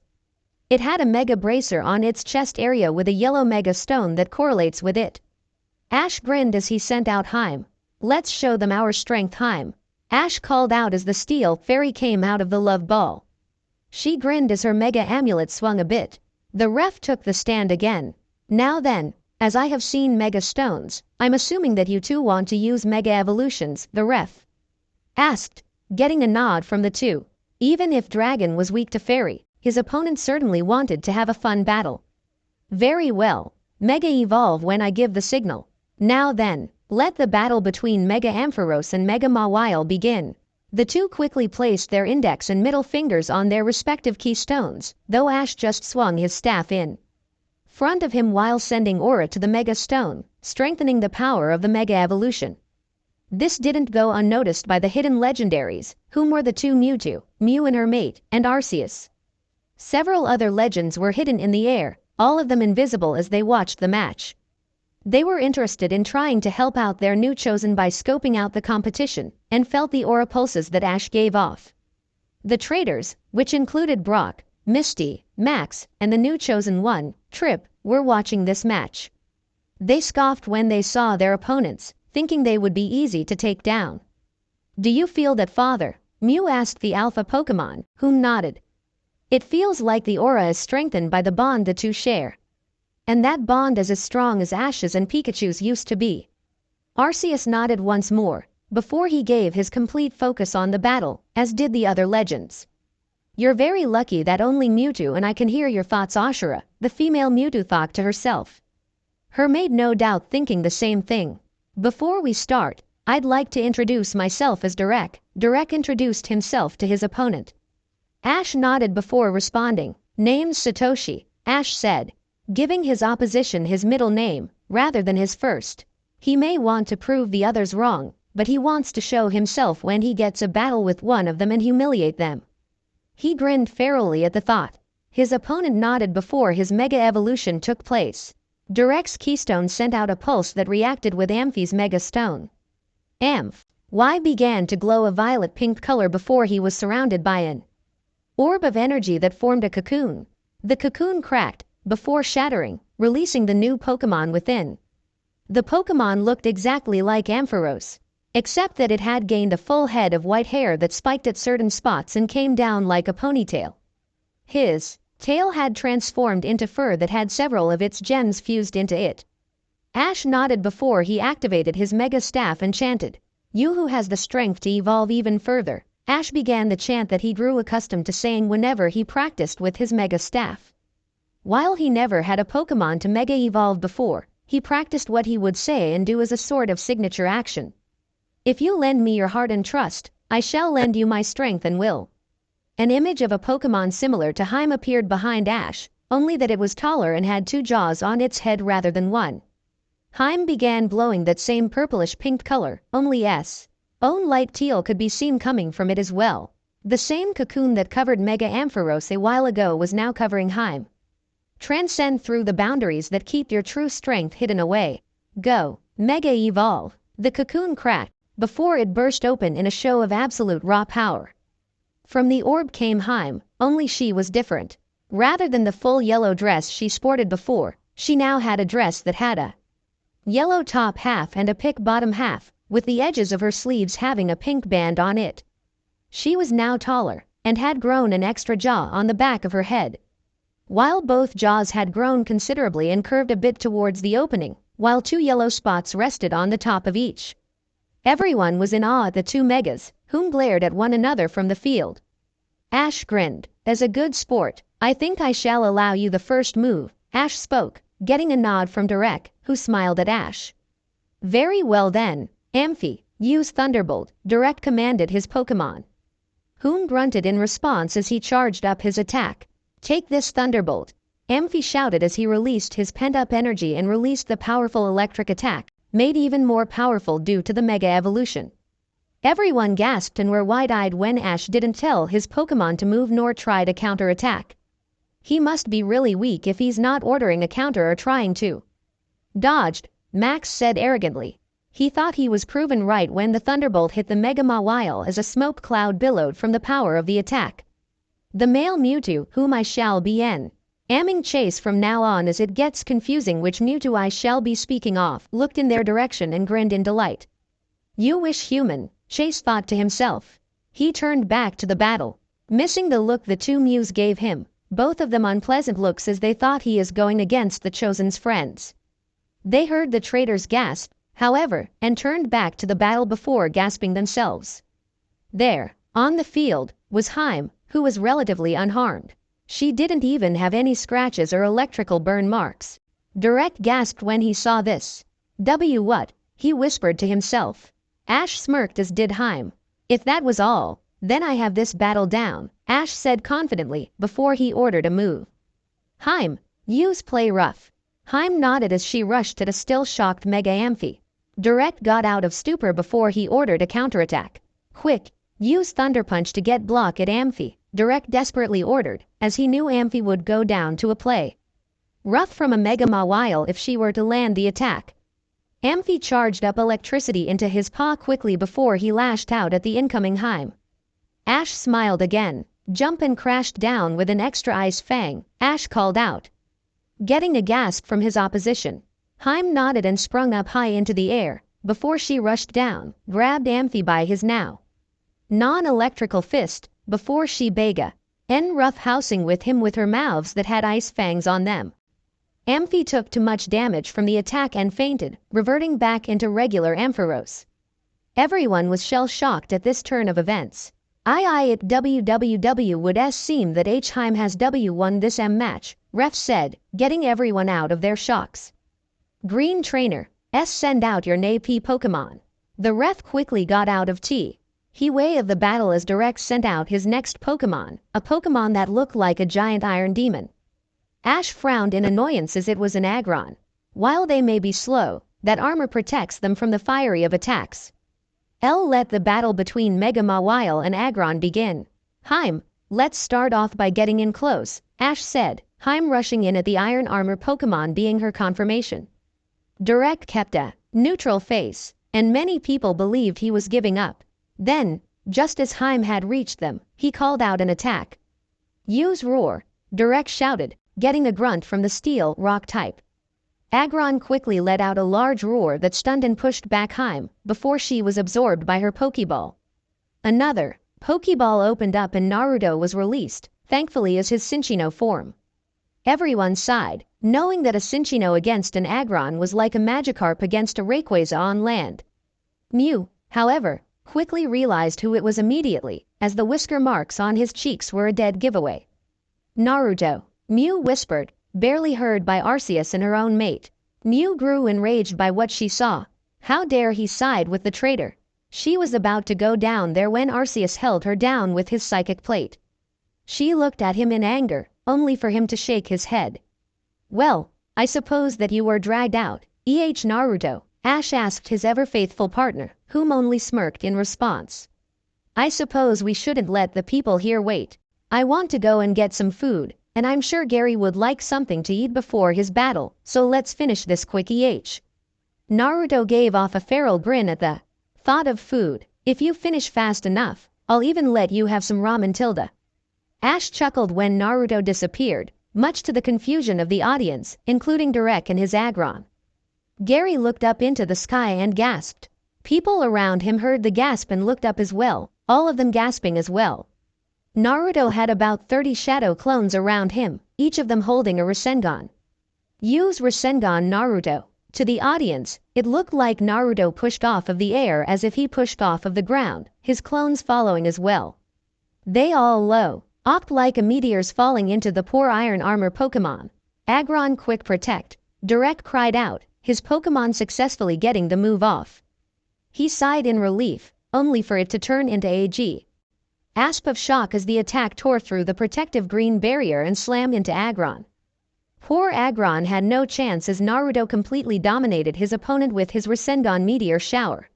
It had a Mega Bracer on its chest area with a yellow Mega Stone that correlates with it. Ash grinned as he sent out Haim. Let's show them our strength, Haim. Ash called out as the Steel Fairy came out of the love ball. She grinned as her Mega Amulet swung a bit. The ref took the stand again. Now then, as I have seen Mega Stones, I'm assuming that you two want to use Mega Evolutions, the ref asked, getting a nod from the two. Even if Dragon was weak to Fairy, his opponent certainly wanted to have a fun battle. Very well, Mega Evolve when I give the signal. Now then, let the battle between Mega Ampharos and Mega Mawile begin. The two quickly placed their index and middle fingers on their respective keystones, though Ash just swung his staff in front of him while sending aura to the Mega Stone, strengthening the power of the Mega Evolution. This didn't go unnoticed by the hidden legendaries, whom were the two Mewtwo, Mew and her mate, and Arceus. Several other legends were hidden in the air, all of them invisible as they watched the match. They were interested in trying to help out their new chosen by scoping out the competition, and felt the aura pulses that Ash gave off. The traitors, which included Brock, Misty, Max, and the new chosen one, Trip, were watching this match. They scoffed when they saw their opponents, thinking they would be easy to take down. "Do you feel that, Father?" Mew asked the alpha Pokémon, whom nodded. "It feels like the aura is strengthened by the bond the two share. And that bond is as strong as Ash's and Pikachu's used to be." Arceus nodded once more, before he gave his complete focus on the battle, as did the other legends. "You're very lucky that only Mewtwo and I can hear your thoughts, Ashura," the female Mewtwo thought to herself. Her mate no doubt thinking the same thing. "Before we start, I'd like to introduce myself as Derek." Derek introduced himself to his opponent. Ash nodded before responding. "Name's Satoshi," Ash said, giving his opposition his middle name, rather than his first. He may want to prove the others wrong, but he wants to show himself when he gets a battle with one of them and humiliate them. He grinned ferally at the thought. His opponent nodded before his Mega Evolution took place. Derek's Keystone sent out a pulse that reacted with Amphi's Mega Stone. Amph Y began to glow a violet-pink color before he was surrounded by an orb of energy that formed a cocoon. The cocoon cracked, before shattering, releasing the new Pokémon within. The Pokémon looked exactly like Ampharos, except that it had gained a full head of white hair that spiked at certain spots and came down like a ponytail. His tail had transformed into fur that had several of its gems fused into it. Ash nodded before he activated his Mega Staff and chanted, "You who has the strength to evolve even further." Ash began the chant that he grew accustomed to saying whenever he practiced with his Mega Staff. While he never had a Pokémon to Mega Evolve before, he practiced what he would say and do as a sort of signature action. "If you lend me your heart and trust, I shall lend you my strength and will." An image of a Pokémon similar to Haim appeared behind Ash, only that it was taller and had two jaws on its head rather than one. Haim began glowing that same purplish-pink color, only S. own light teal could be seen coming from it as well. The same cocoon that covered Mega Ampharos a while ago was now covering Haim. Transcend through the boundaries that keep your true strength hidden away. Go, Mega Evolve. The cocoon cracked, before it burst open in a show of absolute raw power. From the orb came Haim, only she was different. Rather than the full yellow dress she sported before, she now had a dress that had a yellow top half and a pink bottom half, with the edges of her sleeves having a pink band on it. She was now taller, and had grown an extra jaw on the back of her head. While both jaws had grown considerably and curved a bit towards the opening, while two yellow spots rested on the top of each. Everyone was in awe at the two Megas, whom glared at one another from the field. Ash grinned. "As a good sport, I think I shall allow you the first move," Ash spoke, getting a nod from Derek, who smiled at Ash. "Very well then, Amphi, use Thunderbolt," Derek commanded his Pokémon, whom grunted in response as he charged up his attack. "Take this Thunderbolt," Amphi shouted as he released his pent-up energy and released the powerful electric attack, made even more powerful due to the Mega Evolution. Everyone gasped and were wide-eyed when Ash didn't tell his Pokémon to move nor try to counter-attack. He must be really weak if he's not ordering a counter or trying to. "Dodged," Max said arrogantly. He thought he was proven right when the Thunderbolt hit the Mega Mawile as a smoke cloud billowed from the power of the attack. "The male Mewtwo, whom I shall be aiming chase from now on as it gets confusing which Mewtwo I shall be speaking of," looked in their direction and grinned in delight. "You wish human," Chase thought to himself. He turned back to the battle, missing the look the two Mews gave him, both of them unpleasant looks as they thought he is going against the Chosen's friends. They heard the traitors gasp, however, and turned back to the battle before gasping themselves. There, on the field, was Haim, who was relatively unharmed. She didn't even have any scratches or electrical burn marks. Derek gasped when he saw this. What?" he whispered to himself. Ash smirked as did Haim. "If that was all, then I have this battle down," Ash said confidently before he ordered a move. "Haim, use play rough." Haim nodded as she rushed at a still-shocked Mega Amphi. Direct got out of stupor before he ordered a counterattack. Quick, use Thunder Punch to get block at Amphi, Direct desperately ordered, as he knew Amphi would go down to a play rough from a Mega Mawile if she were to land the attack. Amphi charged up electricity into his paw quickly before he lashed out at the incoming Haim. Ash smiled again, jumped and crashed down with an extra ice fang, Ash called out. Getting a gasp from his opposition, Haim nodded and sprung up high into the air, before she rushed down, grabbed Amphi by his now non-electrical fist, before she bega, en rough housing with him with her mouths that had ice fangs on them. Amphi took too much damage from the attack and fainted, reverting back into regular Ampharos. Everyone was shell-shocked at this turn of events. It WWW would seem that H-Heim has won this match, ref said, getting everyone out of their shocks. Green Trainer, send out your Napi Pokémon. The ref quickly got out of He way of the battle as Direct sent out his next Pokémon, a Pokémon that looked like a giant iron demon. Ash frowned in annoyance as it was an Aggron. While they may be slow, that armor protects them from the fiery of attacks. Let the battle between Mega Mawile and Aggron begin. Haim, let's start off by getting in close, Ash said, Haim rushing in at the iron armor Pokémon being her confirmation. Direct kept a neutral face, and many people believed he was giving up. Then, just as Haim had reached them, he called out an attack. Use Roar, Direct shouted, getting a grunt from the steel rock type. Aggron quickly let out a large roar that stunned and pushed back Haim before she was absorbed by her Pokeball. Another Pokeball opened up and Naruto was released, thankfully as his Cinccino form. Everyone sighed, knowing that a Cinccino against an Aggron was like a Magikarp against a Rayquaza on land. Mew, however, quickly realized who it was immediately, as the whisker marks on his cheeks were a dead giveaway. Naruto, Mew whispered, barely heard by Arceus and her own mate. Mew grew enraged by what she saw. How dare he side with the traitor? She was about to go down there when Arceus held her down with his psychic plate. She looked at him in anger, only for him to shake his head. Well, I suppose that you were dragged out, Naruto, Ash asked his ever-faithful partner, whom only smirked in response. I suppose we shouldn't let the people here wait. I want to go and get some food, and I'm sure Gary would like something to eat before his battle, so let's finish this quick. Naruto gave off a feral grin at the thought of food. If you finish fast enough, I'll even let you have some ramen tilde. Ash chuckled when Naruto disappeared, much to the confusion of the audience, including Direct and his Aggron. Gary looked up into the sky and gasped. People around him heard the gasp and looked up as well, all of them gasping as well. Naruto had about 30 shadow clones around him, each of them holding a Rasengan. Use Rasengan Naruto. To the audience, it looked like Naruto pushed off of the air as if he pushed off of the ground, his clones following as well. They all opt like a meteors falling into the poor iron armor Pokemon. Aggron quick protect, Direct cried out, his Pokemon successfully getting the move off. He sighed in relief, only for it to turn into a gasp of shock as the attack tore through the protective green barrier and slammed into Aggron. Poor Aggron had no chance as Naruto completely dominated his opponent with his Rasengan meteor shower.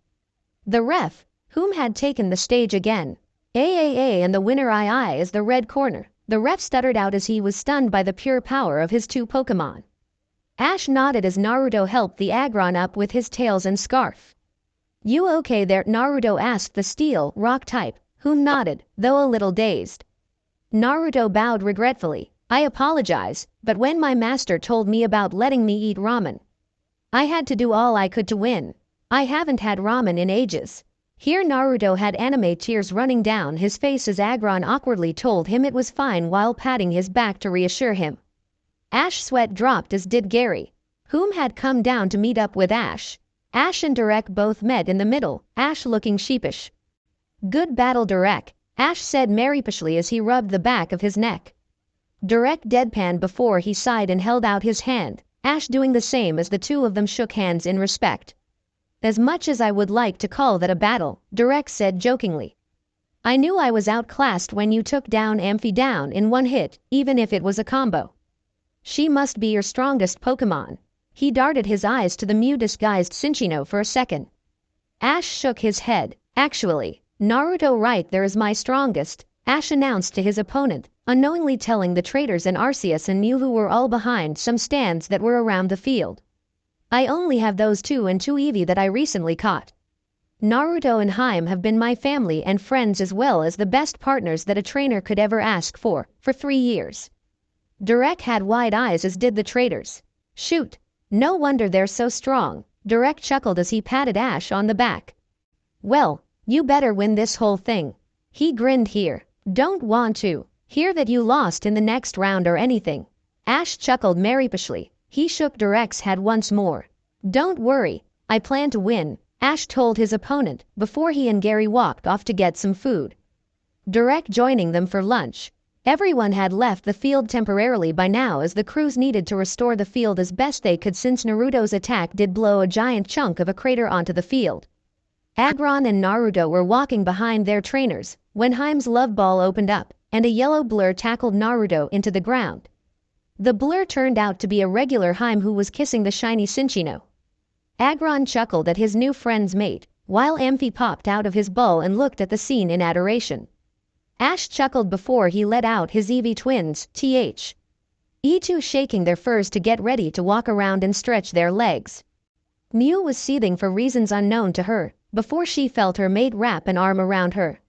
The ref, whom had taken the stage again, and the winner is the red corner, the ref stuttered out as he was stunned by the pure power of his two Pokemon. Ash nodded as Naruto helped the Aggron up with his tails and scarf. You okay there? Naruto asked the steel rock type, who nodded, though a little dazed. Naruto bowed regretfully. I apologize, but when my master told me about letting me eat ramen, I had to do all I could to win. I haven't had ramen in ages. Here Naruto had anime tears running down his face as Aggron awkwardly told him it was fine while patting his back to reassure him. Ash sweat dropped as did Gary, whom had come down to meet up with Ash. Ash and Direct both met in the middle, Ash looking sheepish. Good battle Direct, Ash said merripishly as he rubbed the back of his neck. Direct deadpanned before he sighed and held out his hand, Ash doing the same as the two of them shook hands in respect. As much as I would like to call that a battle, Direct said jokingly. I knew I was outclassed when you took down Amphi down in one hit, even if it was a combo. She must be your strongest Pokemon. He darted his eyes to the Mew-disguised Cinchino for a second. Ash shook his head. Actually, Naruto right there is my strongest, Ash announced to his opponent, unknowingly telling the traitors and Arceus and Mew who were all behind some stands that were around the field. I only have those two and two Eevee that I recently caught. Naruto and Haim have been my family and friends as well as the best partners that a trainer could ever ask for 3 years. Direk had wide eyes as did the traitors. Shoot, no wonder they're so strong, Direk chuckled as he patted Ash on the back. Well, you better win this whole thing. He grinned here. Don't want to hear that you lost in the next round or anything. Ash chuckled merrily. He shook Direk's head once more. Don't worry, I plan to win, Ash told his opponent before he and Gary walked off to get some food. Direk joining them for lunch. Everyone had left the field temporarily by now as the crews needed to restore the field as best they could since Naruto's attack did blow a giant chunk of a crater onto the field. Aggron and Naruto were walking behind their trainers when Haim's love ball opened up and a yellow blur tackled Naruto into the ground. The blur turned out to be a regular Haim who was kissing the shiny Cinchino. Aggron chuckled at his new friend's mate, while Amphi popped out of his ball and looked at the scene in adoration. Ash chuckled before he let out his Eevee twins, E2 shaking their furs to get ready to walk around and stretch their legs. Mew was seething for reasons unknown to her, before she felt her mate wrap an arm around her.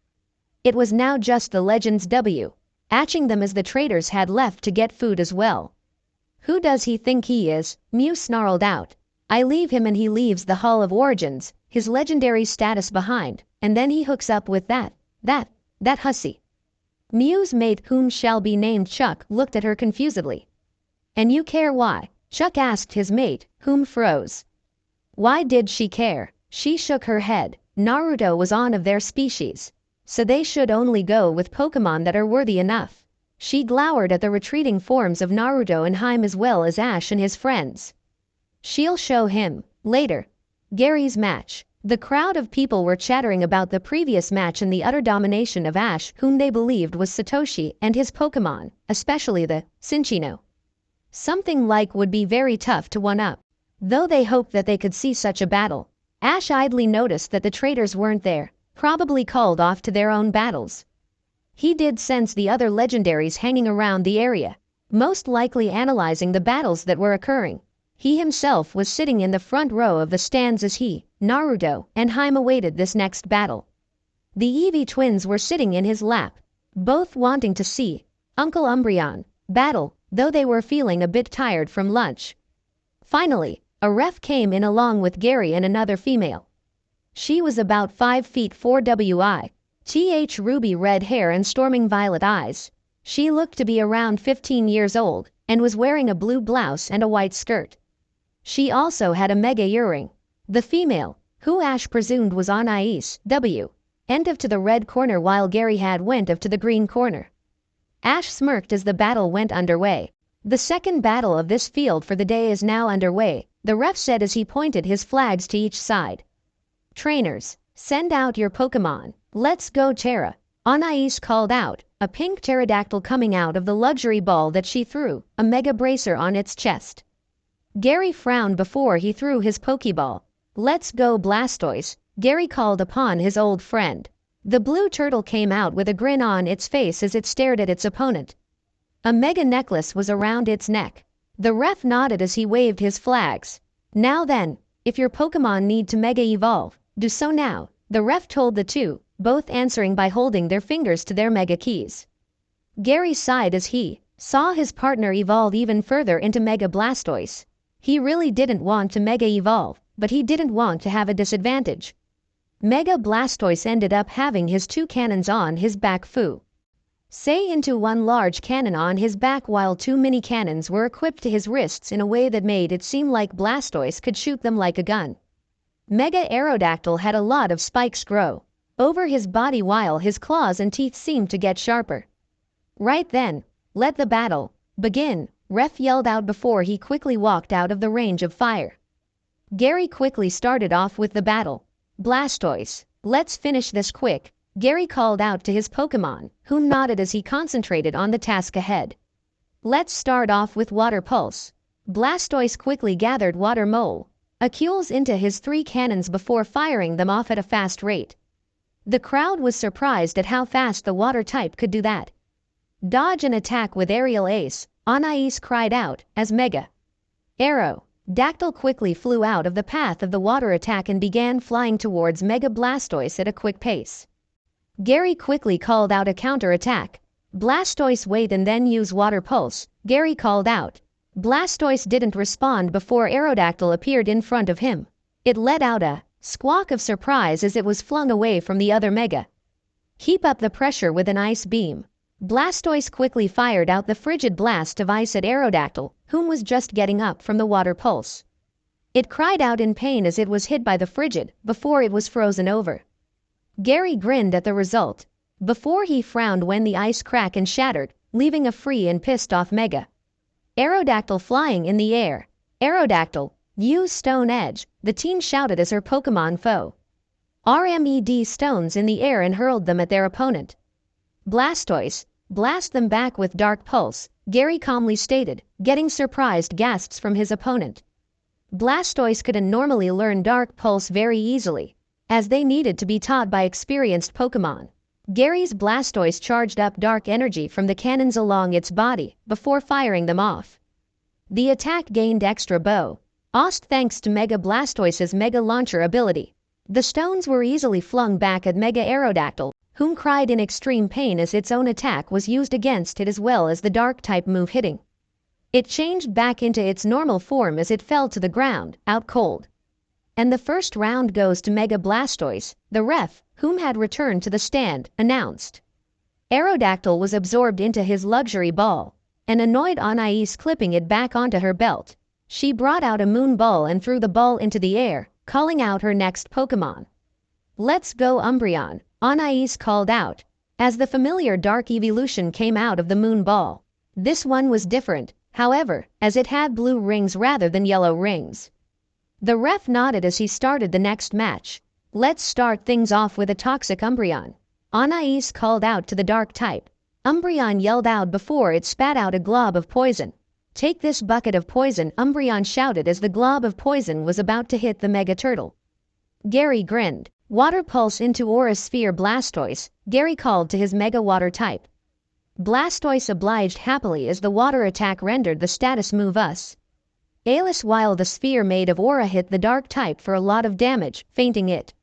It was now just the Legends W, atching them as the traitors had left to get food as well. Who does he think he is? Mew snarled out. I leave him and he leaves the Hall of Origins, his legendary status behind, and then he hooks up with that hussy. Mew's mate, whom shall be named Chuck, looked at her confusedly. And you care why? Chuck asked his mate, whom froze. Why did she care? She shook her head. Naruto was on of their species, so they should only go with Pokémon that are worthy enough. She glowered at the retreating forms of Naruto and Haim as well as Ash and his friends. She'll show him, later. Gary's match. The crowd of people were chattering about the previous match and the utter domination of Ash, whom they believed was Satoshi, and his Pokémon, especially the Cinchino. Something like would be very tough to one-up. Though they hoped that they could see such a battle. Ash idly noticed that the traitors weren't there, probably called off to their own battles. He did sense the other legendaries hanging around the area, most likely analyzing the battles that were occurring. He himself was sitting in the front row of the stands as he, Naruto, and Haim awaited this next battle. The Eevee twins were sitting in his lap, both wanting to see Uncle Umbreon battle, though they were feeling a bit tired from lunch. Finally, a ref came in along with Gary and another female. She was about 5 feet 4 wi, ruby red hair and storming violet eyes. She looked to be around 15 years old and was wearing a blue blouse and a white skirt. She also had a mega earring. The female, who Ash presumed was Anais W, end of to the red corner while Gary had went of to the green corner. Ash smirked as the battle went underway. The second battle of this field for the day is now underway, the ref said as he pointed his flags to each side. Trainers, send out your Pokémon. Let's go Terra. Anais called out, a pink pterodactyl coming out of the luxury ball that she threw, a mega bracer on its chest. Gary frowned before he threw his Pokeball. Let's go Blastoise, Gary called upon his old friend. The blue turtle came out with a grin on its face as it stared at its opponent. A mega necklace was around its neck. The ref nodded as he waved his flags. Now then, if your Pokémon need to mega evolve, do so now, the ref told the two, both answering by holding their fingers to their mega keys. Gary sighed as he saw his partner evolve even further into Mega Blastoise. He really didn't want to mega evolve, but he didn't want to have a disadvantage. Mega Blastoise ended up having his two cannons on his back say into one large cannon on his back while two mini cannons were equipped to his wrists in a way that made it seem like Blastoise could shoot them like a gun. Mega Aerodactyl had a lot of spikes grow over his body while his claws and teeth seemed to get sharper. Right then, let the battle begin, ref yelled out before he quickly walked out of the range of fire. Gary quickly started off with the battle. Blastoise, let's finish this quick, Gary called out to his Pokémon, who nodded as he concentrated on the task ahead. Let's start off with Water Pulse. Blastoise quickly gathered Water Mole Acules into his 3 cannons before firing them off at a fast rate. The crowd was surprised at how fast the water type could do that. Dodge and attack with Aerial Ace, Anais cried out, as Mega Arrow. Dactyl quickly flew out of the path of the water attack and began flying towards Mega Blastoise at a quick pace. Gary quickly called out a counter-attack. Blastoise wait and then use Water Pulse, Gary called out. Blastoise didn't respond before Aerodactyl appeared in front of him. It let out a squawk of surprise as it was flung away from the other Mega. Keep up the pressure with an Ice Beam. Blastoise quickly fired out the frigid blast of ice at Aerodactyl, whom was just getting up from the Water Pulse. It cried out in pain as it was hit by the frigid, before it was frozen over. Gary grinned at the result, before he frowned when the ice cracked and shattered, leaving a free and pissed off Mega Aerodactyl flying in the air. Aerodactyl, use Stone Edge, the teen shouted as her Pokémon foe RMED stones in the air and hurled them at their opponent. Blastoise, blast them back with Dark Pulse, Gary calmly stated, getting surprised gasps from his opponent. Blastoise couldn't normally learn Dark Pulse very easily, as they needed to be taught by experienced Pokémon. Gary's Blastoise charged up dark energy from the cannons along its body before firing them off. The attack gained extra bow Ost thanks to Mega Blastoise's Mega Launcher ability. The stones were easily flung back at Mega Aerodactyl, whom cried in extreme pain as its own attack was used against it as well as the Dark-type move hitting. It changed back into its normal form as it fell to the ground, out cold. And the first round goes to Mega Blastoise, the ref, whom had returned to the stand, announced. Aerodactyl was absorbed into his luxury ball, and annoyed Anais clipping it back onto her belt. She brought out a moon ball and threw the ball into the air, calling out her next Pokémon. Let's go Umbreon, Anais called out, as the familiar dark evolution came out of the moon ball. This one was different, however, as it had blue rings rather than yellow rings. The ref nodded as he started the next match. Let's start things off with a toxic Umbreon, Anais called out to the dark type. Umbreon yelled out before it spat out a glob of poison. Take this bucket of poison, Umbreon shouted as the glob of poison was about to hit the Mega Turtle. Gary grinned. Water Pulse into Aura Sphere Blastoise, Gary called to his Mega Water type. Blastoise obliged happily as the water attack rendered the status move us. Alice while the sphere made of aura hit the dark type for a lot of damage, fainting it.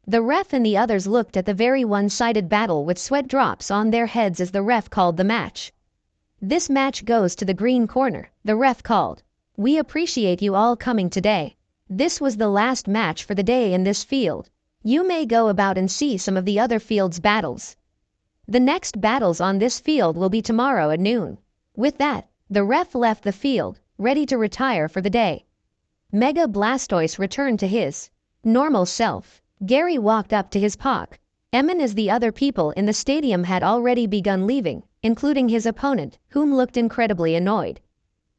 The ref and the others looked at the very one-sided battle with sweat drops on their heads as the ref called the match. This match goes to the green corner, the ref called. We appreciate you all coming today. This was the last match for the day in this field. You may go about and see some of the other field's battles. The next battles on this field will be tomorrow at noon. With that, the ref left the field, ready to retire for the day. Mega Blastoise returned to his normal self. Gary walked up to his Poké Mon as the other people in the stadium had already begun leaving, including his opponent, whom looked incredibly annoyed.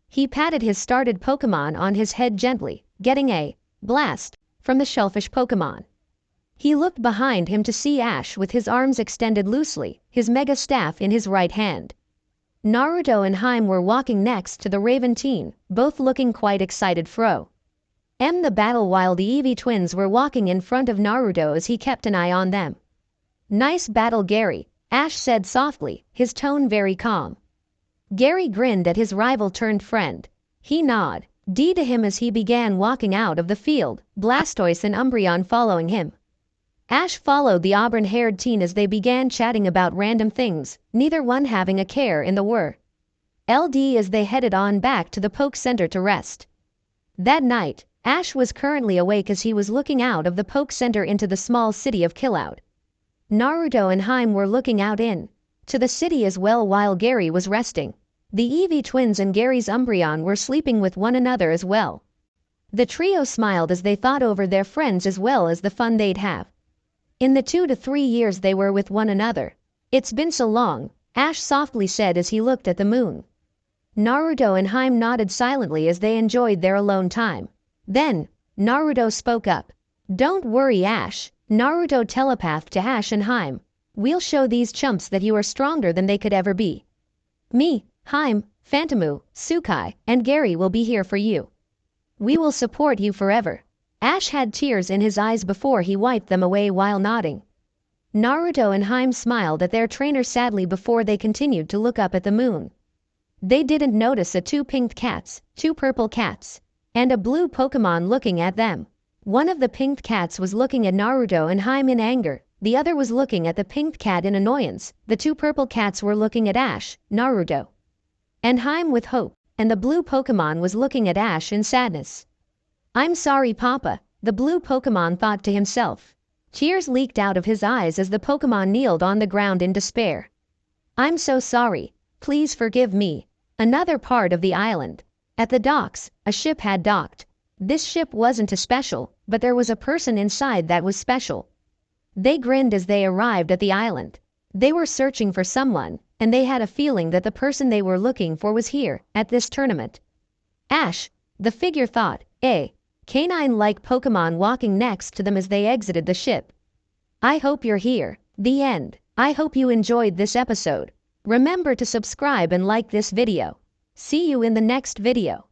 He patted his started Pokémon on his head gently, getting a blast from the shellfish Pokémon. He looked behind him to see Ash with his arms extended loosely, his Mega Staff in his right hand. Naruto and Haim were walking next to the Raven teen, both looking quite excited the battle while the Eevee twins were walking in front of Naruto as he kept an eye on them. Nice battle Gary, Ash said softly, his tone very calm. Gary grinned at his rival turned friend. He nodded to him as he began walking out of the field, Blastoise and Umbreon following him. Ash followed the auburn-haired teen as they began chatting about random things, neither one having a care in the world as they headed on back to the Poke Center to rest. That night, Ash was currently awake as he was looking out of the Poke Center into the small city of Killout. Naruto and Haim were looking out to the city as well while Gary was resting. The Eevee twins and Gary's Umbreon were sleeping with one another as well. The trio smiled as they thought over their friends as well as the fun they'd have in the 2 to 3 years they were with one another. It's been so long, Ash softly said as he looked at the moon. Naruto and Haim nodded silently as they enjoyed their alone time. Then, Naruto spoke up. Don't worry Ash, Naruto telepathed to Ash and Haim. We'll show these chumps that you are stronger than they could ever be. Me, Haim, Phantomu, Sukai, and Gary will be here for you. We will support you forever. Ash had tears in his eyes before he wiped them away while nodding. Naruto and Haim smiled at their trainer sadly before they continued to look up at the moon. They didn't notice two pink cats, two purple cats, and a blue Pokémon looking at them. One of the pink cats was looking at Naruto and Haim in anger, the other was looking at the pink cat in annoyance, the two purple cats were looking at Ash, Naruto, and Haim with hope, and the blue Pokémon was looking at Ash in sadness. I'm sorry Papa, the blue Pokémon thought to himself. Tears leaked out of his eyes as the Pokémon kneeled on the ground in despair. I'm so sorry, please forgive me. Another part of the island. At the docks, a ship had docked. This ship wasn't a special, but there was a person inside that was special. They grinned as they arrived at the island. They were searching for someone, and they had a feeling that the person they were looking for was here, at this tournament. Ash, the figure thought, canine-like Pokémon walking next to them as they exited the ship. I hope you're here. The end. I hope you enjoyed this episode. Remember to subscribe and like this video. See you in the next video.